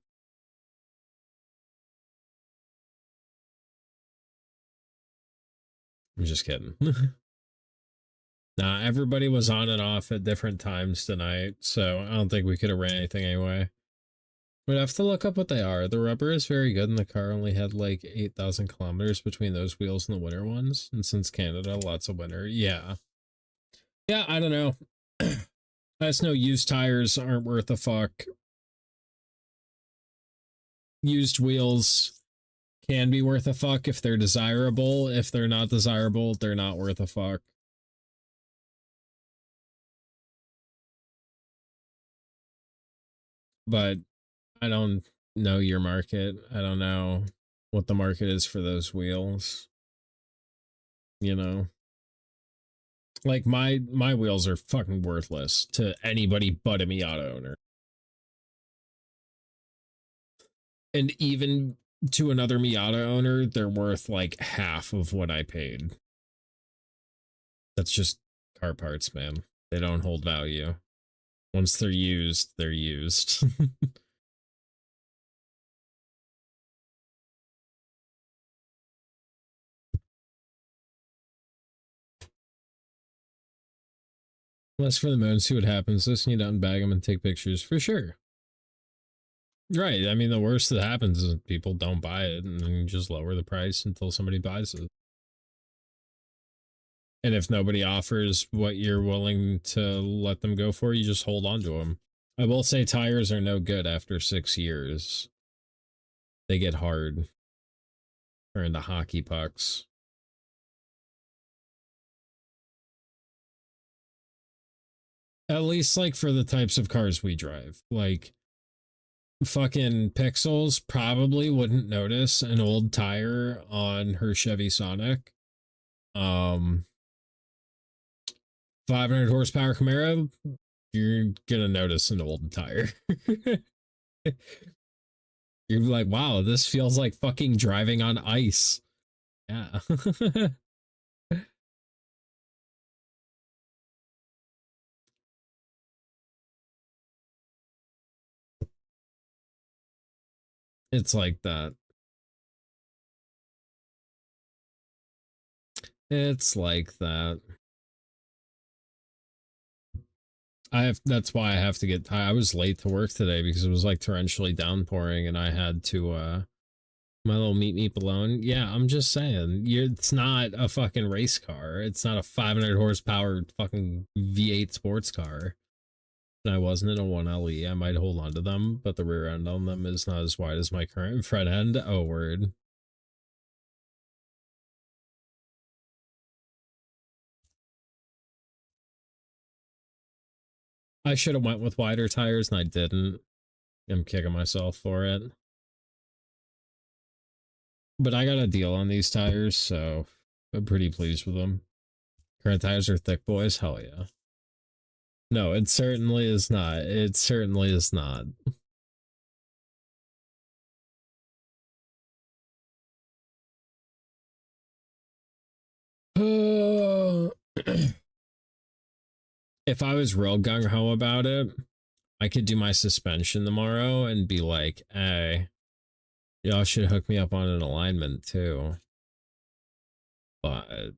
I'm just kidding. Nah, everybody was on and off at different times tonight, so I don't think we could have ran anything anyway. We'd have to look up what they are. The rubber is very good, and the car only had like 8,000 kilometers between those wheels and the winter ones. And since Canada, lots of winter. Yeah. Yeah, I don't know. I just know used tires aren't worth a fuck. Used wheels can be worth a fuck if they're desirable. If they're not desirable, they're not worth a fuck. But I don't know your market. I don't know what the market is for those wheels. You know? Like my wheels are fucking worthless to anybody but a Miata owner. And even to another Miata owner, they're worth like half of what I paid. That's just car parts, man. They don't hold value. Once they're used, they're used. Unless for the moment, see what happens. Listen, you to unbag them and take pictures for sure. Right. I mean, the worst that happens is people don't buy it, and then you just lower the price until somebody buys it. And if nobody offers what you're willing to let them go for, you just hold on to them. I will say tires are no good after 6 years. They get hard. Turn into hockey pucks. At least like for the types of cars we drive. Like fucking Pixels probably wouldn't notice an old tire on her Chevy Sonic. 500 horsepower Camaro, you're gonna notice an old tire. You're like, wow, this feels like fucking driving on ice. Yeah. It's like that. It's like that. That's why I have to get I was late to work today because it was like torrentially downpouring and I had to my little meet balloon. Yeah, I'm just saying, it's not a fucking race car. It's not a 500 horsepower fucking V8 sports car. And I wasn't in a 1LE. I might hold on to them, but the rear end on them is not as wide as my current front end. Oh, word. I should have went with wider tires and I didn't. I'm kicking myself for it. But I got a deal on these tires, so I'm pretty pleased with them. Current tires are thick, boys. Hell yeah. No, it certainly is not. It certainly is not. If I was real gung-ho about it, I could do my suspension tomorrow and be like, hey, y'all should hook me up on an alignment too. But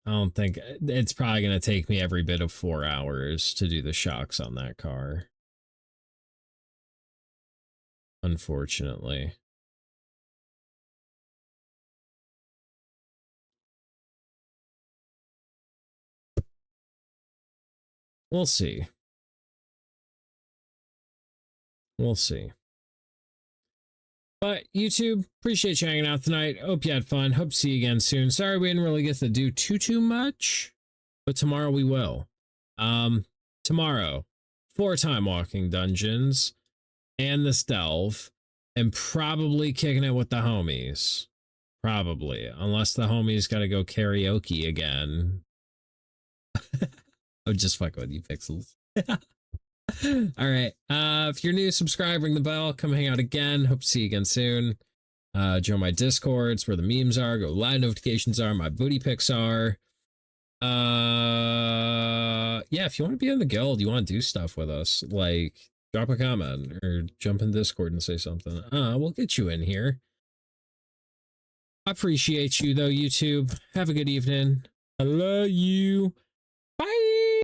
I don't think it's probably going to take me every bit of 4 hours to do the shocks on that car. Unfortunately. We'll see. We'll see. But YouTube, appreciate you hanging out tonight. Hope you had fun. Hope to see you again soon. Sorry we didn't really get to do too much, but tomorrow we will. Tomorrow, 4 time walking dungeons and this delve, and probably kicking it with the homies. Probably, unless the homies got to go karaoke again. I'm just fucking with you, Pixels. All right. If you're new, subscribe, ring the bell, come hang out again. Hope to see you again soon. Join my Discords where the memes are, go live notifications are, my booty pics are. Yeah, if you want to be in the guild, you want to do stuff with us, like drop a comment or jump in Discord and say something. We'll get you in here. I appreciate you though, YouTube. Have a good evening. I love you. Bye.